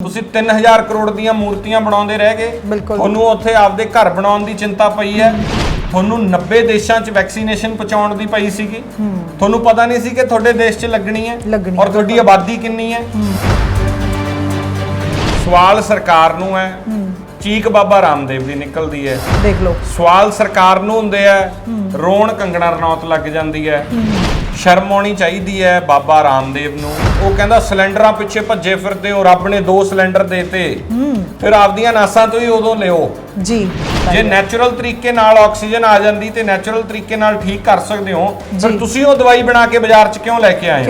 ਤੁਸੀਂ 3000 ਕਰੋੜ ਦੀਆਂ ਮੂਰਤੀਆਂ ਬਣਾਉਂਦੇ ਰਹਿ ਗਏ। ਤੁਹਾਨੂੰ ਉੱਥੇ ਆਪਦੇ ਘਰ ਬਣਾਉਣ ਦੀ ਚਿੰਤਾ ਪਈ ਹੈ। ਤੁਹਾਨੂੰ 90 ਦੇਸ਼ਾਂ 'ਚ ਵੈਕਸੀਨੇਸ਼ਨ ਪਹੁੰਚਾਉਣ ਦੀ ਪਈ ਸੀਗੀ। ਤੁਹਾਨੂੰ ਪਤਾ ਨਹੀਂ ਸੀ ਕਿ ਤੁਹਾਡੇ ਦੇਸ਼ 'ਚ ਲੱਗਣੀ ਹੈ ਔਰ ਤੁਹਾਡੀ ਆਬਾਦੀ ਕਿੰਨੀ ਹੈ। ਸਵਾਲ ਸਰਕਾਰ ਨੂੰ ਹੈ, ਚੀਕ ਬਾਬਾ ਰਾਮਦੇਵ ਦੀ ਨਿਕਲਦੀ ਹੈ। ਦੇਖ ਲਓ, ਸਵਾਲ ਸਰਕਾਰ ਨੂੰ ਹੁੰਦੇ ਆ, ਰੋਣ ਕੰਗਣਾ ਰਣੌਤ ਲੱਗ ਜਾਂਦੀ ਹੈ। ਸ਼ਰਮ ਆਉਣੀ ਚਾਹੀਦੀ ਹੈ ਬਾਬਾ ਰਾਮਦੇਵ ਨੂੰ। ਉਹ ਕਹਿੰਦਾ ਸਿਲੰਡਰਾਂ ਪਿੱਛੇ ਭੱਜੇ ਫਿਰਦੇ ਹੋ, ਰੱਬ ਨੇ 2 ਸਿਲੰਡਰ ਦੇਤੇ, ਫਿਰ ਆਪਦੀਆਂ ਨਾਸਾਂ ਤੋਂ ਹੀ ਉਦੋਂ ਲਿਓ ਜੀ। ਜੇ ਨੈਚੁਰਲ ਤਰੀਕੇ ਨਾਲ ਆਕਸੀਜਨ ਆ ਜਾਂਦੀ ਤੇ ਨੈਚੁਰਲ ਤਰੀਕੇ ਨਾਲ ਠੀਕ ਕਰ ਸਕਦੇ ਹੋ, ਪਰ ਤੁਸੀਂ ਉਹ ਦਵਾਈ ਬਣਾ ਕੇ ਬਾਜ਼ਾਰ 'ਚ ਕਿਉਂ ਲੈ ਕੇ ਆਏ?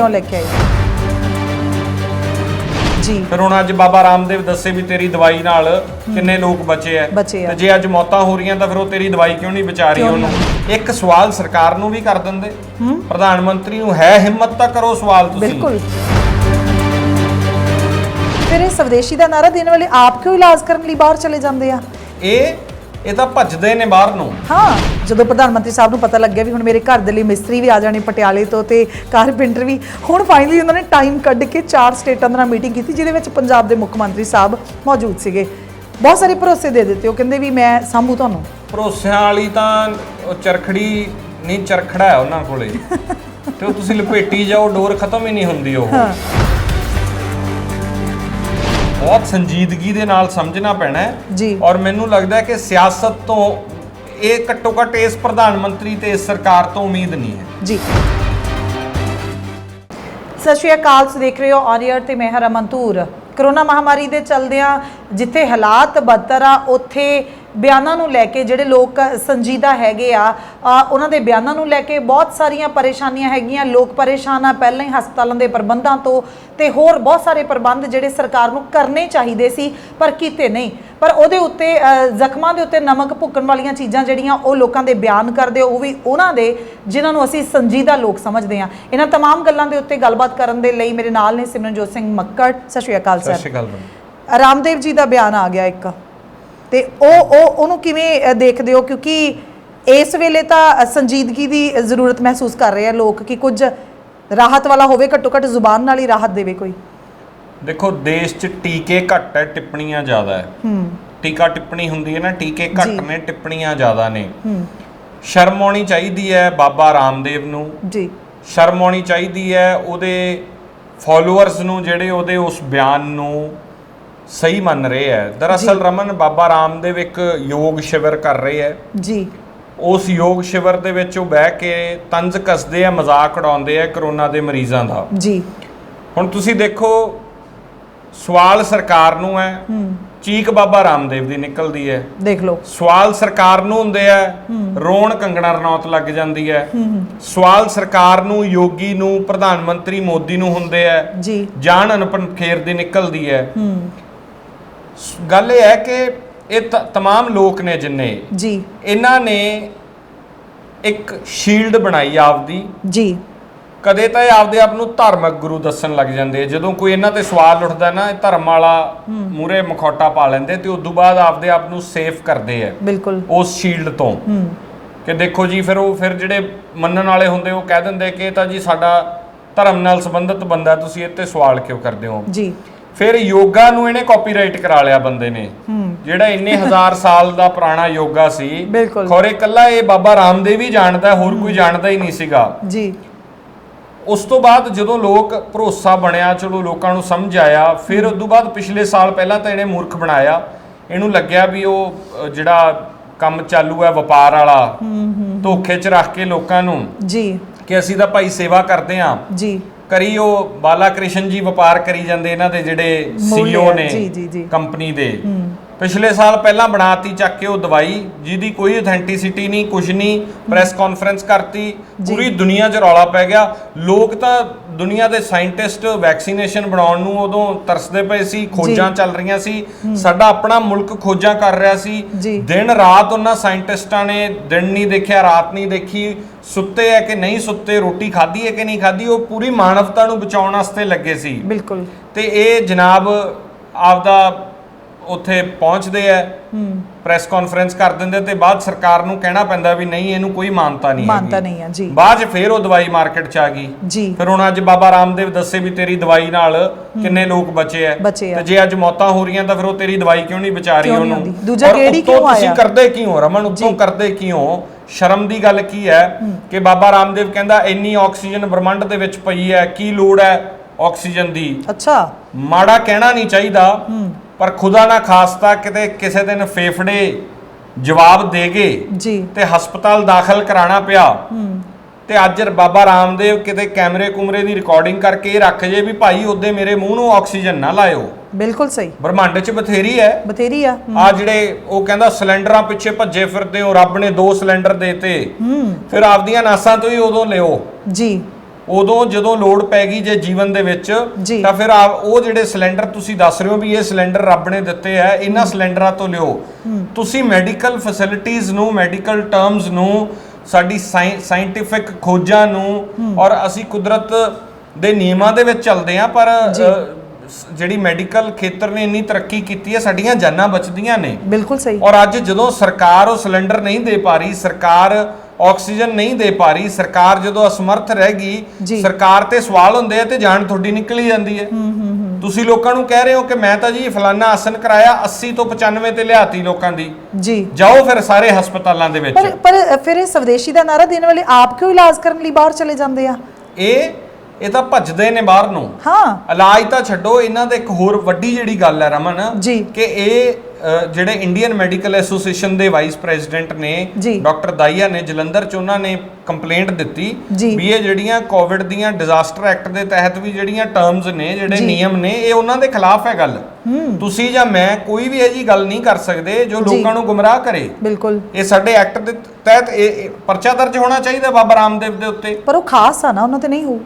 ਜੀ ਫਿਰ ਹੁਣ ਅੱਜ ਬਾਬਾ ਰਾਮਦੇਵ ਦੱਸੇ ਵੀ ਤੇਰੀ ਦਵਾਈ ਨਾਲ ਕਿੰਨੇ ਲੋਕ ਬਚੇ ਐ, ਤੇ ਜੇ ਅੱਜ ਮੌਤਾਂ ਹੋ ਰਹੀਆਂ ਤਾਂ ਫਿਰ ਉਹ ਤੇਰੀ ਦਵਾਈ ਕਿਉਂ ਨਹੀਂ ਬਚਾ ਰਹੀ ਉਹਨੂੰ? ਇੱਕ ਸਵਾਲ ਸਰਕਾਰ ਨੂੰ ਵੀ ਕਰ ਦਿੰਦੇ, ਪ੍ਰਧਾਨ ਮੰਤਰੀ ਨੂੰ ਹੈ ਹਿੰਮਤ ਤਾਂ ਕਰੋ ਸਵਾਲ ਤੁਸੀਂ। ਬਿਲਕੁਲ। ਫਿਰ ਇਹ ਸਵਦੇਸ਼ੀ ਦਾ ਨਾਰਾ ਦੇਣ ਵਾਲੇ ਆਪ ਕਿਉਂ ਇਲਾਜ ਕਰਨ ਲਈ ਬਾਹਰ ਚਲੇ ਜਾਂਦੇ ਆ? ਇਹ ਤਾਂ ਭੱਜਦੇ ਨੇ ਬਾਹਰ ਨੂੰ। ਹਾਂ, ਜਦੋਂ ਪ੍ਰਧਾਨ ਮੰਤਰੀ ਸਾਹਿਬ ਨੂੰ ਪਤਾ ਲੱਗਿਆ ਵੀ ਹੁਣ ਮੇਰੇ ਘਰ ਦੇ ਲਈ ਮਿਸਤਰੀ ਵੀ ਆ ਜਾਣੇ ਪਟਿਆਲੇ ਤੋਂ ਤੇ ਕਾਰਪੈਂਟਰ ਵੀ, ਹੁਣ ਫਾਈਨਲੀ ਉਹਨਾਂ ਨੇ ਟਾਈਮ ਕੱਢ ਕੇ 4 ਸਟੇਟਾਂ ਦੇ ਨਾਲ ਮੀਟਿੰਗ ਕੀਤੀ, ਜਿਹਦੇ ਵਿੱਚ ਪੰਜਾਬ ਦੇ ਮੁੱਖ ਮੰਤਰੀ ਸਾਹਿਬ ਮੌਜੂਦ ਸੀਗੇ। ਬਹੁਤ ਸਾਰੇ ਭਰੋਸੇ ਦੇ ਦਿੱਤੇ। ਉਹ ਕਹਿੰਦੇ ਵੀ ਮੈਂ ਸਾਂਭੂ ਤੁਹਾਨੂੰ। ਭਰੋਸਿਆਂ ਵਾਲੀ ਤਾਂ ਉਹ ਚਰਖੜੀ ਨਹੀਂ, ਚਰਖੜਾ ਹੈ ਉਹਨਾਂ ਕੋਲੇ ਤੇ ਉਹ ਤੁਸੀਂ ਲਪੇਟੀ ਜਾਓ, ਡੋਰ ਖਤਮ ਹੀ ਨਹੀਂ ਹੁੰਦੀ। ਉਹ ਬਹੁਤ ਸੰਜੀਦਗੀ ਦੇ ਨਾਲ ਸਮਝਣਾ ਪੈਣਾ ਹੈ ਜੀ। ਔਰ ਮੈਨੂੰ ਲੱਗਦਾ ਹੈ ਕਿ ਸਿਆਸਤ ਤੋਂ ਇਹ ਘੱਟੋ ਘੱਟ ਇਸ ਪ੍ਰਧਾਨ ਮੰਤਰੀ ਤੇ ਇਸ ਸਰਕਾਰ ਤੋਂ ਉਮੀਦ ਨਹੀਂ ਹੈ ਜੀ। ਸਤਿ ਸ਼੍ਰੀ ਅਕਾਲ, ਤੁਸੀਂ ਦੇਖ ਰਹੇ ਹੋ ਔਨ 에ਅਰ ਤੇ ਮੈਂ ਹਰਮਨ ਧੂਰ। ਕਰੋਨਾ ਮਹਾਮਾਰੀ ਦੇ ਚਲਦਿਆਂ ਜਿੱਥੇ ਹਾਲਾਤ ਬਦਤਰ ਆ, ਉੱਥੇ ਬਿਆਨਾਂ ਨੂੰ ਲੈ ਕੇ ਜਿਹੜੇ ਲੋਕ ਸੰਜੀਦਾ ਹੈਗੇ ਆ, ਉਹਨਾਂ ਦੇ ਬਿਆਨਾਂ ਨੂੰ ਲੈ ਕੇ ਬਹੁਤ ਸਾਰੀਆਂ ਪਰੇਸ਼ਾਨੀਆਂ ਹੈਗੀਆਂ। ਲੋਕ ਪਰੇਸ਼ਾਨ ਆ ਪਹਿਲਾਂ ਹੀ ਹਸਪਤਾਲਾਂ ਦੇ ਪ੍ਰਬੰਧਾਂ ਤੋਂ, ਤੇ ਹੋਰ ਬਹੁਤ ਸਾਰੇ ਪ੍ਰਬੰਧ ਜਿਹੜੇ ਸਰਕਾਰ ਨੂੰ ਕਰਨੇ ਚਾਹੀਦੇ ਸੀ ਪਰ ਕੀਤੇ ਨਹੀਂ। ਪਰ ਉਹਦੇ ਉੱਤੇ ਜ਼ਖਮਾਂ ਦੇ ਉੱਤੇ ਨਮਕ ਭੁੱਕਣ ਵਾਲੀਆਂ ਚੀਜ਼ਾਂ ਜਿਹੜੀਆਂ ਉਹ ਲੋਕਾਂ ਦੇ ਬਿਆਨ ਕਰਦੇ, ਉਹ ਵੀ ਉਹਨਾਂ ਦੇ ਜਿਨ੍ਹਾਂ ਨੂੰ ਅਸੀਂ ਸੰਜੀਦਾ ਲੋਕ ਸਮਝਦੇ ਹਾਂ। ਇਹਨਾਂ ਤਮਾਮ ਗੱਲਾਂ ਦੇ ਉੱਤੇ ਗੱਲਬਾਤ ਕਰਨ ਦੇ ਲਈ ਮੇਰੇ ਨਾਲ ਨੇ ਸਿਮਰਨਜੋਤ ਸਿੰਘ ਮੱਕੜ। ਸਤਿ ਸ਼੍ਰੀ ਅਕਾਲ ਸਰ। ਸਤਿ ਸ਼੍ਰੀ ਅਕਾਲ। ਰਾਮਦੇਵ ਜੀ ਦਾ ਬਿਆਨ ਆ ਗਿਆ ਇੱਕ, ਤੇ ਉਹਨੂੰ ਕਿਵੇਂ ਦੇਖਦੇ ਹੋ? ਕਿਉਂਕਿ ਇਸ ਵੇਲੇ ਤਾਂ ਸੰਜੀਦਗੀ ਦੀ ਜ਼ਰੂਰਤ ਮਹਿਸੂਸ ਕਰ ਰਹੇ ਆ ਲੋਕ ਕਿ ਕੁਝ ਰਾਹਤ ਵਾਲਾ ਹੋਵੇ, ਘੱਟੋ ਘੱਟ ਜ਼ੁਬਾਨ ਨਾਲ ਹੀ ਰਾਹਤ ਦੇਵੇ ਕੋਈ। ਦੇਖੋ, ਦੇਸ਼ 'ਚ ਟੀਕੇ ਘੱਟ ਹੈ, ਟਿੱਪਣੀਆਂ ਜ਼ਿਆਦਾ ਹੈ। ਟੀਕਾ ਟਿੱਪਣੀ ਹੁੰਦੀ ਹੈ ਨਾ, ਟੀਕੇ ਘੱਟ ਨੇ, ਟਿੱਪਣੀਆਂ ਜ਼ਿਆਦਾ ਨੇ। ਸ਼ਰਮ ਆਉਣੀ ਚਾਹੀਦੀ ਹੈ ਬਾਬਾ ਰਾਮਦੇਵ ਨੂੰ ਜੀ। ਸ਼ਰਮ ਆਉਣੀ ਚਾਹੀਦੀ ਹੈ ਉਹਦੇ ਫੋਲੋਅਰਸ ਨੂੰ ਜਿਹੜੇ ਉਹਦੇ ਉਸ ਬਿਆਨ ਨੂੰ ਸਹੀ ਮੰਨ ਰਹੇ ਹੈ। ਦਰਅਸਲ ਰਮਨ, ਬਾਬਾ ਰਾਮਦੇਵ ਇੱਕ ਯੋਗ ਸ਼ਿਵਰ ਕਰ ਰਹੇ ਹੈ ਜੀ। ਉਸ ਯੋਗ ਸ਼ਿਵਰ ਦੇ ਵਿੱਚ ਉਹ ਬਹਿ ਕੇ ਤੰਜ ਕੱਸਦੇ ਆ, ਮਜ਼ਾਕ ਉਡਾਉਂਦੇ ਆ ਕਰੋਨਾ ਦੇ ਮਰੀਜ਼ਾਂ ਦਾ ਜੀ। ਹੁਣ ਤੁਸੀਂ ਦੇਖੋ, ਸਵਾਲ ਸਰਕਾਰ ਨੂੰ ਹੈ, ਚੀਕ ਬਾਬਾ ਰਾਮਦੇਵ ਦੀ ਨਿਕਲਦੀ ਹੈ। ਦੇਖ ਲਓ, ਸਵਾਲ ਸਰਕਾਰ ਨੂੰ ਹੁੰਦੇ ਆ, ਰੋਣ ਕੰਗਣਾ ਰਣੌਤ ਲੱਗ ਜਾਂਦੀ ਹੈ। ਸਵਾਲ ਸਰਕਾਰ ਨੂੰ, ਯੋਗੀ ਨੂੰ, ਪ੍ਰਧਾਨ ਮੰਤਰੀ ਮੋਦੀ ਨੂੰ ਹੁੰਦੇ ਆ ਜੀ, ਜਾਨ ਅਨਪਨ ਖੇਰ ਦੀ ਨਿਕਲਦੀ ਹੈ। ਗੱਲ ਇਹ ਹੈ ਕਿ ਇਹ तमाम ਲੋਕ ਨੇ ਜਿੰਨੇ ਜੀ, ਇਹਨਾਂ ਨੇ ਇੱਕ ਸ਼ੀਲਡ ਬਣਾਈ ਆਪਦੀ ਜੀ। ਕਦੇ ਤਾਂ ਇਹ ਆਪਦੇ ਆਪ ਨੂੰ ਧਾਰਮਿਕ ਗੁਰੂ ਦੱਸਣ ਲੱਗ ਜਾਂਦੇ। ਜਦੋਂ ਕੋਈ ਇਹਨਾਂ ਤੇ ਸਵਾਲ ਉੱਠਦਾ ਨਾ, ਇਹ ਧਰਮ ਵਾਲਾ ਮੂਰੇ ਮਖੌਟਾ ਪਾ ਲੈਂਦੇ ਤੇ ਉਸ ਤੋਂ ਬਾਅਦ ਆਪਦੇ ਆਪ ਨੂੰ ਸੇਫ ਕਰਦੇ ਆ ਬਿਲਕੁਲ ਉਸ ਸ਼ੀਲਡ ਤੋਂ ਕਿ ਦੇਖੋ ਜੀ। ਫਿਰ ਜਿਹੜੇ ਮੰਨਣ ਵਾਲੇ ਹੁੰਦੇ ਉਹ ਕਹਿ ਦਿੰਦੇ ਕਿ ਇਹ ਤਾਂ ਜੀ ਸਾਡਾ ਧਰਮ ਨਾਲ ਸੰਬੰਧਿਤ ਬੰਦਾ, ਤੁਸੀਂ ਇਹ ਤੇ ਸਵਾਲ ਕਿਉਂ ਕਰਦੇ ਹੋ ਜੀ। ਫਿਰ ਯੋਗਾ ਨੂੰ ਇਹਨੇ ਕਾਪੀਰਾਈਟ ਕਰਾ ਲਿਆ ਬੰਦੇ ਨੇ, ਜਿਹੜਾ ਇੰਨੇ 1000 ਸਾਲ ਦਾ ਪੁਰਾਣਾ ਯੋਗਾ ਸੀ। ਖੌਰੇ ਕੱਲਾ ਇਹ ਬਾਬਾ ਰਾਮਦੇਵ ਹੀ ਜਾਣਦਾ, ਹੋਰ ਕੋਈ ਜਾਣਦਾ ਹੀ ਨਹੀਂ ਸੀਗਾ ਜੀ। ਉਸ ਤੋਂ ਬਾਅਦ ਜਦੋਂ ਲੋਕ ਭਰੋਸਾ ਬਣਿਆ, ਚਲੋ ਲੋਕਾਂ ਨੂੰ ਸਮਝ ਆਇਆ, ਫਿਰ ਉਸ ਤੋਂ ਬਾਅਦ ਪਿਛਲੇ ਸਾਲ ਪਹਿਲਾਂ ਤਾਂ ਇਹਨੇ ਮੂਰਖ ਬਣਾਇਆ। ਇਹਨੂੰ ਲੱਗਿਆ ਵੀ ਉਹ ਜਿਹੜਾ ਕੰਮ ਚਾਲੂ ਹੈ ਵਪਾਰ ਵਾਲਾ, ਧੋਖੇ 'ਚ ਰੱਖ ਕੇ ਲੋਕਾਂ ਨੂੰ ਜੀ ਕਿ ਅਸੀਂ ਤਾਂ ਭਾਈ ਸੇਵਾ ਕਰਦੇ ਹਾਂ ਜੀ। ਕਰੀ ਉਹ ਬਾਲਾ ਕ੍ਰਿਸ਼ਨ ਜੀ ਵਪਾਰ ਕਰੀ ਜਾਂਦੇ, ਇਹਨਾਂ ਦੇ ਜਿਹੜੇ CEO ਨੇ ਕੰਪਨੀ ਦੇ। ਪਿਛਲੇ ਸਾਲ ਪਹਿਲਾਂ ਬਣਾਤੀ ਚੱਕ ਕੇ ਉਹ ਦਵਾਈ, ਜਿਹਦੀ ਕੋਈ ਅਥੈਂਟਿਸਿਟੀ ਨਹੀਂ, ਕੁਝ ਨਹੀਂ। ਪ੍ਰੈਸ ਕਾਨਫਰੰਸ ਕਰਤੀ, ਪੂਰੀ ਦੁਨੀਆ 'ਚ ਰੌਲਾ ਪੈ ਗਿਆ। ਲੋਕ ਤਾਂ ਦੁਨੀਆ ਦੇ ਸਾਇੰਟਿਸਟ ਵੈਕਸੀਨੇਸ਼ਨ ਬਣਾਉਣ ਨੂੰ ਉਦੋਂ ਤਰਸਦੇ ਪਏ ਸੀ, ਖੋਜਾਂ ਚੱਲ ਰਹੀਆਂ ਸੀ। ਸਾਡਾ ਆਪਣਾ ਮੁਲਕ ਖੋਜਾਂ ਕਰ ਰਿਹਾ ਸੀ। ਦਿਨ ਰਾਤ ਉਹਨਾਂ ਸਾਇੰਟਿਸਟਾਂ ਨੇ ਦਿਨ ਨਹੀਂ ਦੇਖਿਆ, ਰਾਤ ਨਹੀਂ ਦੇਖੀ, ਸੁੱਤੇ ਹੈ ਕਿ ਨਹੀਂ ਸੁੱਤੇ, ਰੋਟੀ ਖਾਧੀ ਹੈ ਕਿ ਨਹੀਂ ਖਾਧੀ। ਉਹ ਪੂਰੀ ਮਾਨਵਤਾ ਨੂੰ ਬਚਾਉਣ ਵਾਸਤੇ ਲੱਗੇ ਸੀ ਬਿਲਕੁਲ। ਤੇ ਇਹ ਜਨਾਬ ਆਪਦਾ ਉੱਥੇ ਪਹੁੰਚਦੇ ਆ, ਪ੍ਰੈਸ ਕਾਨਫਰੰਸ ਕਰ ਦਿੰਦੇ ਤੇ ਬਾਅਦ ਸਰਕਾਰ ਨੂੰ ਕਹਿਣਾ ਪੈਂਦਾ ਵੀ ਨਹੀਂ ਇਹਨੂੰ ਕੋਈ ਮਾਨਤਾ ਨਹੀਂ ਹੈ ਜੀ। ਬਾਅਦ 'ਚ ਫਿਰ ਉਹ ਦਵਾਈ ਮਾਰਕੀਟ 'ਚ ਆ ਗਈ ਜੀ। ਫਿਰ ਹੁਣ ਅੱਜ ਬਾਬਾ ਰਾਮਦੇਵ ਦੱਸੇ ਵੀ ਤੇਰੀ ਦਵਾਈ ਨਾਲ ਕਿੰਨੇ ਲੋਕ ਬਚੇ ਆ, ਤੇ ਜੇ ਅੱਜ ਮੌਤਾਂ ਹੋ ਰਹੀਆਂ ਤਾਂ ਫਿਰ ਉਹ ਤੇਰੀ ਦਵਾਈ ਕਿਉਂ ਨਹੀਂ ਬਚਾ ਰਹੀ ਉਹਨੂੰ? ਦੂਜਾ ਕਿਹੜੀ ਕਿਉਂ ਆਇਆ? ਤੁਸੀਂ ਕਰਦੇ ਕਿਉਂ ਰਮਨ? ਉੱਤੋਂ ਕਰਦੇ ਕਿਉਂ? ਸ਼ਰਮ ਦੀ ਗੱਲ ਕੀ ਹੈ ਕਿ ਬਾਬਾ ਰਾਮਦੇਵ ਕਹਿੰਦਾ ਇੰਨੀ ਆਕਸੀਜਨ ਬ੍ਰਹਮੰਡ ਦੇ ਵਿੱਚ ਪਈ ਹੈ, ਕੀ ਲੋੜ ਹੈ ਆਕਸੀਜਨ ਦੀ? ਅੱਛਾ, ਮਾੜਾ ਕਹਿਣਾ ਨਹੀਂ ਚਾਹੀਦਾ, ਪਰ ਖੁਦਾ ਨਾ ਖਾਸਤਾ ਕਿਤੇ ਕਿਸੇ ਦਿਨ ਫੇਫੜੇ ਜਵਾਬ ਦੇ ਗਏ ਜੀ ਤੇ ਹਸਪਤਾਲ ਦਾਖਲ ਕਰਾਣਾ ਪਿਆ ਤੇ ਅੱਜ ਬਾਬਾ ਰਾਮਦੇਵ ਕਿਤੇ ਕੈਮਰੇ ਕੁਮਰੇ ਦੀ ਰਿਕਾਰਡਿੰਗ ਕਰਕੇ ਇਹ ਰੱਖ ਜੇ ਵੀ ਭਾਈ ਉਹਦੇ ਮੇਰੇ ਮੂੰਹ ਨੂੰ ਆਕਸੀਜਨ ਨਾ ਲਾਇਓ। ਬਿਲਕੁਲ ਸਹੀ, ਬ੍ਰਹਮੰਡ 'ਚ ਬਥੇਰੀ ਹੈ, ਬਥੇਰੀ ਆ ਜਿਹੜੇ ਉਹ ਕਹਿੰਦਾ ਸਿਲੰਡਰਾਂ ਪਿੱਛੇ ਭੱਜੇ ਫਿਰਦੇ ਹੋ, ਰੱਬ ਨੇ 2 ਸਿਲੰਡਰ ਦੇਤੇ, ਫਿਰ ਆਪਦੀਆਂ ਨਾਸਾਂ ਤੋਂ ਹੀ ਉਦੋਂ ਲਿਓ ਜੀ। ਉਦੋਂ ਜਦੋਂ ਲੋੜ ਪੈ ਗਈ ਜੇ ਜੀਵਨ ਦੇ ਵਿੱਚ ਤਾਂ ਫਿਰ ਉਹ ਜਿਹੜੇ ਸਿਲੰਡਰ ਤੁਸੀਂ ਦੱਸ ਰਹੇ ਹੋ ਵੀ ਇਹ ਸਿਲੰਡਰ ਰੱਬ ਨੇ ਦਿੱਤੇ ਆ, ਇਹਨਾਂ ਸਿਲੰਡਰਾਂ ਤੋਂ ਲਿਓ। ਤੁਸੀਂ ਮੈਡੀਕਲ ਫੈਸਿਲਿਟੀਆਂ ਨੂੰ, ਮੈਡੀਕਲ ਟਰਮਸ ਨੂੰ, ਸਾਡੀ ਸਾਇੰਟਿਫਿਕ ਖੋਜਾਂ ਨੂੰ, ਔਰ ਅਸੀਂ ਕੁਦਰਤ ਦੇ ਨਿਯਮਾਂ ਦੇ ਵਿੱਚ ਚੱਲਦੇ ਆ, ਪਰ ਜਿਹੜੀ ਮੈਡੀਕਲ ਖੇਤਰ ਨੇ ਇੰਨੀ ਤਰੱਕੀ ਕੀਤੀ ਹੈ, ਸਾਡੀਆਂ ਜਾਨਾਂ ਬਚਦੀਆਂ ਨੇ। ਬਿਲਕੁਲ ਸਹੀ। ਔਰ ਅੱਜ ਜਦੋਂ ਸਰਕਾਰ ਉਹ ਸਿਲੰਡਰ ਨਹੀਂ ਦੇ ਪਾ ਰਹੀ, ਸਰਕਾਰ ਆਕਸੀਜਨ ਨਹੀਂ ਦੇ ਪਾ ਰਹੀ, ਸਰਕਾਰ ਜਦੋਂ ਅਸਮਰਥ ਰਹਿ ਗਈ, ਸਰਕਾਰ ਤੇ ਸਵਾਲ ਹੁੰਦੇ ਆ ਤੇ ਜਾਨ ਤੁਹਾਡੀ ਨਿਕਲੀ ਜਾਂਦੀ ਹੈ। ਤੁਸੀਂ ਲੋਕਾਂ ਨੂੰ ਕਹਿ ਰਹੇ ਹੋ ਕਿ ਮੈਂ ਤਾਂ ਜੀ ਫਲਾਨਾ ਆਸਨ ਕਰਾਇਆ, 80 ਤੋਂ 95 ਤੇ ਲਿਆਤੀ ਲੋਕਾਂ ਦੀ ਜੀ, ਜਾਓ ਫਿਰ ਸਾਰੇ ਹਸਪਤਾਲਾਂ ਦੇ ਵਿੱਚ। ਪਰ ਫਿਰ ਇਹ ਸਵਦੇਸ਼ੀ ਦਾ ਨਾਰਾ ਦੇਣ ਵਾਲੇ ਆਪ ਕਿਉਂ ਇਲਾਜ ਕਰਨ ਲਈ ਬਾਹਰ ਚਲੇ ਜਾਂਦੇ ਆ? ਇਹ ਤਾਂ ਭੱਜਦੇ ਨੇ ਬਾਹਰ ਨੂੰ। ਹਾਂ, ਇਲਾਜ ਤਾਂ ਛੱਡੋ, ਇਹਨਾਂ ਦੇ ਇੱਕ ਹੋਰ ਵੱਡੀ ਜਿਹੜੀ ਗੱਲ ਹੈ ਰਮਨ ਕਿ ਇਹ ਜਿਹੜੇ ਇੰਡੀਅਨ ਮੈਡੀਕਲ ਐਸੋਸੀਏਸ਼ਨ ਦੇ ਵਾਈਸ ਪ੍ਰੈਜ਼ੀਡੈਂਟ ਨੇ ਡਾਕਟਰ ਦਾਈਆ ਨੇ ਜਲੰਧਰ ਚ, ਉਹਨਾਂ ਨੇ ਕੰਪਲੇਂਟ ਦਿੱਤੀ ਵੀ ਇਹ ਜਿਹੜੀਆਂ ਕੋਵਿਡ ਦੀਆਂ ਡਿਜ਼ਾਸਟਰ ਐਕਟ ਦੇ ਤਹਿਤ ਵੀ ਜਿਹੜੀਆਂ ਟਰਮਸ ਨੇ, ਜਿਹੜੇ ਨਿਯਮ ਨੇ, ਇਹ ਉਹਨਾਂ ਦੇ ਖਿਲਾਫ ਹੈ ਗੱਲ। ਤੁਸੀਂ ਜਾਂ ਮੈਂ ਕੋਈ ਵੀ ਇਹ ਜੀ ਗੱਲ ਨਹੀਂ ਕਰ ਸਕਦੇ ਜੋ ਲੋਕਾਂ ਨੂੰ ਗੁੰਮਰਾਹ ਕਰੇ। ਬਿਲਕੁਲ, ਇਹ ਸਾਡੇ ਐਕਟ ਦੇ ਤਹਿਤ ਇਹ ਪਰਚਾ ਦਰਜ ਹੋਣਾ ਚਾਹੀਦਾ ਬਾਬਾ ਰਾਮਦੇਵ ਦੇ ਉੱਤੇ। ਪਰ ਉਹ ਖਾਸ ਆ ਨਾ, ਉਹਨਾਂ ਤੇ ਨਹੀਂ ਹੋ।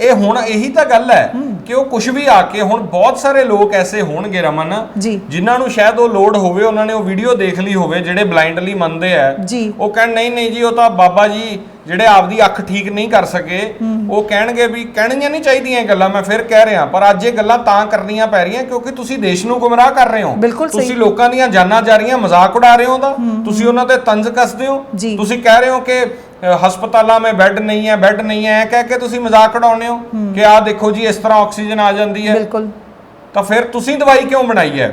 ਇਹ ਹੁਣ ਇਹੀ ਤਾਂ ਗੱਲ ਹੈ ਕਿ ਉਹ ਕੁਝ ਵੀ ਆ ਕੇ, ਹੁਣ ਬਹੁਤ ਸਾਰੇ ਲੋਕ ਐਸੇ ਹੋਣਗੇ ਰਮਨ ਜਿਨ੍ਹਾਂ ਨੂੰ ਸ਼ਾਇਦ ਉਹ ਲੋੜ ਹੋਵੇ, ਉਹਨਾਂ ਨੇ ਉਹ ਵੀਡੀਓ ਦੇਖ ਲਈ ਹੋਵੇ, ਜਿਹੜੇ ਬਲਾਈਂਡਲੀ ਮੰਨਦੇ ਆ, ਉਹ ਕਹਿਣ ਨਹੀਂ ਜੀ ਉਹ ਤਾਂ ਬਾਬਾ ਜੀ ਜਿਹੜੇ ਆਪਦੀ ਅੱਖ ਠੀਕ ਨਹੀਂ ਕਰ ਸਕੇ, ਉਹ ਕਹਿਣਗੇ ਵੀ ਕਹਿਣੀਆਂ ਨਹੀਂ ਚਾਹੀਦੀਆਂ ਇਹ ਗੱਲਾਂ। ਮੈਂ ਫਿਰ ਕਹਿ ਰਿਹਾ, ਪਰ ਅੱਜ ਇਹ ਗੱਲਾਂ ਤਾਂ ਕਰਨੀਆਂ ਪੈ ਰਹੀਆਂ ਕਿਉਂਕਿ ਤੁਸੀਂ ਦੇਸ਼ ਨੂੰ ਗੁੰਮਰਾਹ ਕਰ ਰਹੇ ਹੋ। ਤੁਸੀਂ ਲੋਕਾਂ ਦੀਆਂ ਜਾਨਾਂ ਜਾ ਰਹੀਆਂ, ਮਜ਼ਾਕ ਉਡਾ ਰਹੇ ਹੋ ਉਹਦਾ, ਤੁਸੀਂ ਉਹਨਾਂ ਤੇ ਤੰਜ਼ ਕੱਸਦੇ ਹੋ। ਤੁਸੀਂ ਕਹਿ ਰਹੇ ਹੋ ਕਿ ਹਸਪਤਾਲਾਂ में बेड नहीं है, बेड नहीं है, कह के ਤੁਸੀਂ ਮਜ਼ਾਕ ਉਡਾਉਂਦੇ ਹੋ ਕਿ ਆਹ ਦੇਖੋ ਜੀ ਇਸ ਤਰ੍ਹਾਂ ਆਕਸੀਜਨ ਆ ਜਾਂਦੀ ਹੈ। ਬਿਲਕੁਲ, ਤਾਂ ਫਿਰ ਤੁਸੀਂ ਦਵਾਈ ਕਿਉਂ ਬਣਾਈ ਹੈ?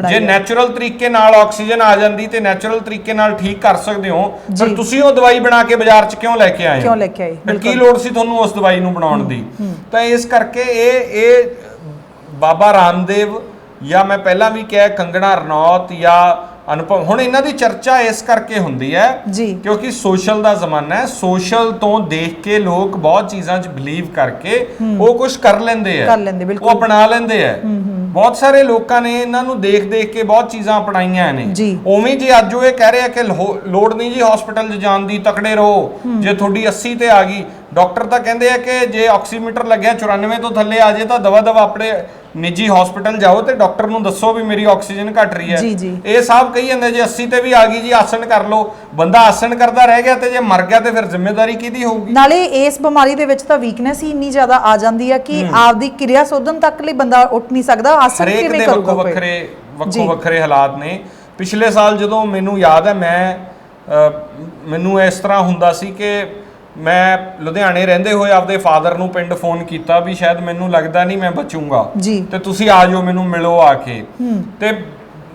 ਜੇ ਨੈਚੁਰਲ ਤਰੀਕੇ ਨਾਲ ਆਕਸੀਜਨ ਆ ਜਾਂਦੀ ਤੇ ਨੈਚੁਰਲ ਤਰੀਕੇ ਨਾਲ ਠੀਕ ਕਰ ਸਕਦੇ ਹੋ, ਫਿਰ ਤੁਸੀਂ ਉਹ ਦਵਾਈ ਬਣਾ ਕੇ ਬਾਜ਼ਾਰ 'ਚ ਕਿਉਂ ਲੈ ਕੇ ਆਏ? ਫਿਰ ਕੀ ਲੋੜ ਸੀ ਤੁਹਾਨੂੰ ਉਸ ਦਵਾਈ ਨੂੰ ਬਣਾਉਣ ਦੀ? ਤਾਂ ਇਸ ਕਰਕੇ ਇਹ ਬਾਬਾ ਰਾਮਦੇਵ ਜਾਂ ਮੈਂ ਪਹਿਲਾਂ ਵੀ ਕਿਹਾ ਕੰਗਣਾ ਰਣੌਤ ਜਾਂ ਅਨੁਪਮ, ਹੁਣ ਇਹਨਾਂ ਦੀ ਚਰਚਾ ਇਸ ਕਰਕੇ ਹੁੰਦੀ ਹੈ ਕਿਉਂਕਿ ਸੋਸ਼ਲ ਦਾ ਜ਼ਮਾਨਾ ਹੈ। ਸੋਸ਼ਲ ਤੋਂ ਦੇਖ ਕੇ ਲੋਕ ਬਹੁਤ ਚੀਜ਼ਾਂ 'ਚ ਬਿਲੀਵ ਕਰਕੇ ਉਹ ਕੁਝ ਕਰ ਲੈਂਦੇ ਆ, ਉਹ ਅਪਣਾ ਲੈਂਦੇ ਆ। ਬਹੁਤ ਸਾਰੇ ਲੋਕਾਂ ਨੇ ਇਹਨਾਂ ਨੂੰ ਦੇਖ ਕੇ ਬਹੁਤ ਚੀਜ਼ਾਂ ਅਪਣਾਈਆਂ ਨੇ। ਉਵੇਂ ਜੇ ਅੱਜ ਉਹ ਇਹ ਕਹਿ ਰਿਹਾ ਕਿ ਲੋੜ ਨਹੀਂ ਜੀ ਹਸਪੀਟਲ 'ਚ ਜਾਣ ਦੀ, ਤਕੜੇ ਰਹੋ, ਜੇ ਤੁਹਾਡੀ 80 ਤੇ ਆ ਗਈ। ਡਾਕਟਰ ਤਾਂ ਕਹਿੰਦੇ ਆ ਕਿ ਜੇ ਆਕਸੀਮੀਟਰ ਲੱਗਿਆ 94 ਤੋਂ ਥੱਲੇ ਆ ਜੇ ਤਾਂ ਦਵਾ ਆਪਣੇ ਨਿੱਜੀ ਹਸਪੀਟਲ ਜਾਓ ਤੇ ਡਾਕਟਰ ਨੂੰ ਦੱਸੋ ਵੀ ਮੇਰੀ ਆਕਸੀਜਨ ਘਟ ਰਹੀ ਹੈ। ਇਹ ਸਭ ਕਹੀ ਜਾਂਦੇ ਜੇ 80 ਤੇ ਵੀ ਆ ਗਈ ਜੀ ਆਸਣ ਕਰ ਲਓ। ਬੰਦਾ ਆਸਣ ਕਰਦਾ ਰਹਿ ਗਿਆ ਤੇ ਜੇ ਮਰ ਗਿਆ ਤੇ ਫਿਰ ਜ਼ਿੰਮੇਵਾਰੀ ਕਿਹਦੀ ਹੋਊਗੀ? ਨਾਲੇ ਇਸ ਬਿਮਾਰੀ ਦੇ ਵਿੱਚ ਤਾਂ ਵੀਕਨੈਸ ਹੀ ਇੰਨੀ ਜ਼ਿਆਦਾ ਆ ਜਾਂਦੀ ਹੈ ਕਿ ਆਪਦੀ ਕਿਰਿਆ ਸੋਧਨ ਤੱਕ ਲਈ ਬੰਦਾ ਉੱਠ ਨਹੀਂ ਸਕਦਾ। ਆਸਣ ਕਿਵੇਂ ਕਰੂਗਾ? ਵੱਖੋ ਵੱਖਰੇ ਹਾਲਾਤ ਨੇ। ਪਿਛਲੇ ਸਾਲ ਜਦੋਂ ਮੈਨੂੰ ਯਾਦ ਹੈ, ਮੈਨੂੰ ਇਸ ਤਰ੍ਹਾਂ ਹੁੰਦਾ ਸੀ ਕਿ ਮੈਂ ਲੁਧਿਆਣੇ ਰਹਿੰਦੇ ਹੋਏ ਆਪਦੇ ਫਾਦਰ ਨੂੰ ਪਿੰਡ ਫੋਨ ਕੀਤਾ ਵੀ ਸ਼ਾਇਦ ਮੈਨੂੰ ਲੱਗਦਾ ਨਹੀਂ ਮੈਂ ਬਚੂੰਗਾ ਤੇ ਤੁਸੀਂ ਆ ਜਾਓ ਮੈਨੂੰ ਮਿਲੋ ਆ ਕੇ। ਤੇ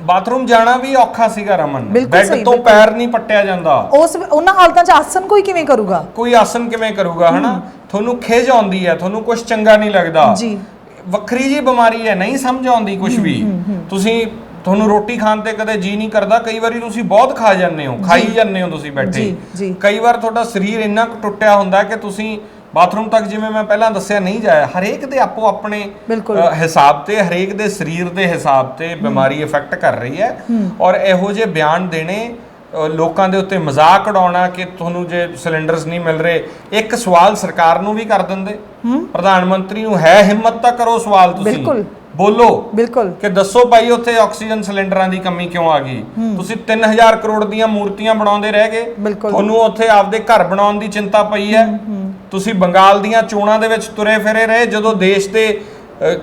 ਬਾਥਰੂਮ ਜਾਣਾ ਵੀ ਔਖਾ ਸੀਗਾ ਰਮਨ, ਬੈੱਡ ਤੋਂ ਪੈਰ ਨਹੀਂ ਪੱਟਿਆ ਜਾਂਦਾ। ਉਹਨਾਂ ਹਾਲਤਾਂ 'ਚ ਆਸਨ ਕੋਈ ਕਿਵੇਂ ਕਰੂਗਾ? ਕੋਈ ਆਸਨ ਕਿਵੇਂ ਕਰੂਗਾ? ਹਨਾ, ਤੁਹਾਨੂੰ ਖਿਝ ਆਉਂਦੀ ਹੈ, ਤੁਹਾਨੂੰ ਕੁਝ ਚੰਗਾ ਨਹੀਂ ਲੱਗਦਾ। ਵੱਖਰੀ ਜੀ ਬਿਮਾਰੀ ਹੈ, ਨਹੀਂ ਸਮਝ ਆਉਂਦੀ ਕੁਝ ਵੀ। ਤੁਹਾਨੂੰ ਰੋਟੀ ਖਾਣ ਤੇ ਕਦੇ ਜੀ ਨਹੀਂ ਕਰਦਾ, ਕਈ ਵਾਰੀ ਤੁਸੀਂ ਬਹੁਤ ਖਾ ਜਾਂਦੇ ਹੋ, ਖਾਈ ਜਾਂਦੇ ਹੋ ਤੁਸੀਂ ਬੈਠੇ। ਕਈ ਵਾਰ ਤੁਹਾਡਾ ਸਰੀਰ ਇੰਨਾ ਕੁ ਟੁੱਟਿਆ ਹੁੰਦਾ ਕਿ ਤੁਸੀਂ ਬਾਥਰੂਮ ਤੱਕ, ਜਿਵੇਂ ਮੈਂ ਪਹਿਲਾਂ ਦੱਸਿਆ, ਨਹੀਂ ਜਾਇਆ। ਹਰੇਕ ਦੇ ਆਪੋ ਆਪਣੇ ਹਿਸਾਬ ਤੇ, ਹਰੇਕ ਦੇ ਸਰੀਰ ਦੇ ਹਿਸਾਬ ਤੇ ਬਿਮਾਰੀ ਇਫੈਕਟ ਕਰ ਰਹੀ ਹੈ। ਔਰ ਇਹੋ ਜਿਹੇ ਬਿਆਨ ਦੇਣੇ, ਲੋਕਾਂ ਦੇ ਉੱਤੇ ਮਜ਼ਾਕ ਉਡਾਉਣਾ ਕਿ ਤੁਹਾਨੂੰ ਜੇ ਸਿਲੰਡਰਸ ਨਹੀਂ ਮਿਲ ਰਹੇ। ਇੱਕ ਸਵਾਲ ਸਰਕਾਰ ਨੂੰ ਵੀ ਕਰ ਦਿੰਦੇ, ਪ੍ਰਧਾਨ ਮੰਤਰੀ ਨੂੰ ਹੈ ਹਿੰਮਤ ਤਾਂ ਕਰੋ ਸਵਾਲ, ਤੁਸੀਂ ਬੋਲੋ ਕਿ ਦੱਸੋ ਭਾਈ ਉੱਥੇ ਆਕਸੀਜਨ ਸਿਲੰਡਰਾਂ ਦੀ ਕਮੀ ਕਿਉਂ ਆ ਗਈ? ਤੁਸੀਂ 3000 ਕਰੋੜ ਦੀਆਂ ਮੂਰਤੀਆਂ ਬਣਾਉਂਦੇ ਰਹਿ ਗਏ, ਤੁਹਾਨੂੰ ਉੱਥੇ ਆਪਦੇ ਘਰ ਬਣਾਉਣ ਦੀ ਚਿੰਤਾ ਪਈ ਹੈ। ਤੁਸੀਂ ਬੰਗਾਲ ਦੀਆਂ ਚੋਣਾਂ ਦੇ ਵਿੱਚ ਤੁਰੇ ਫਿਰੇ ਰਹੇ ਜਦੋਂ ਦੇਸ਼ ਦੇ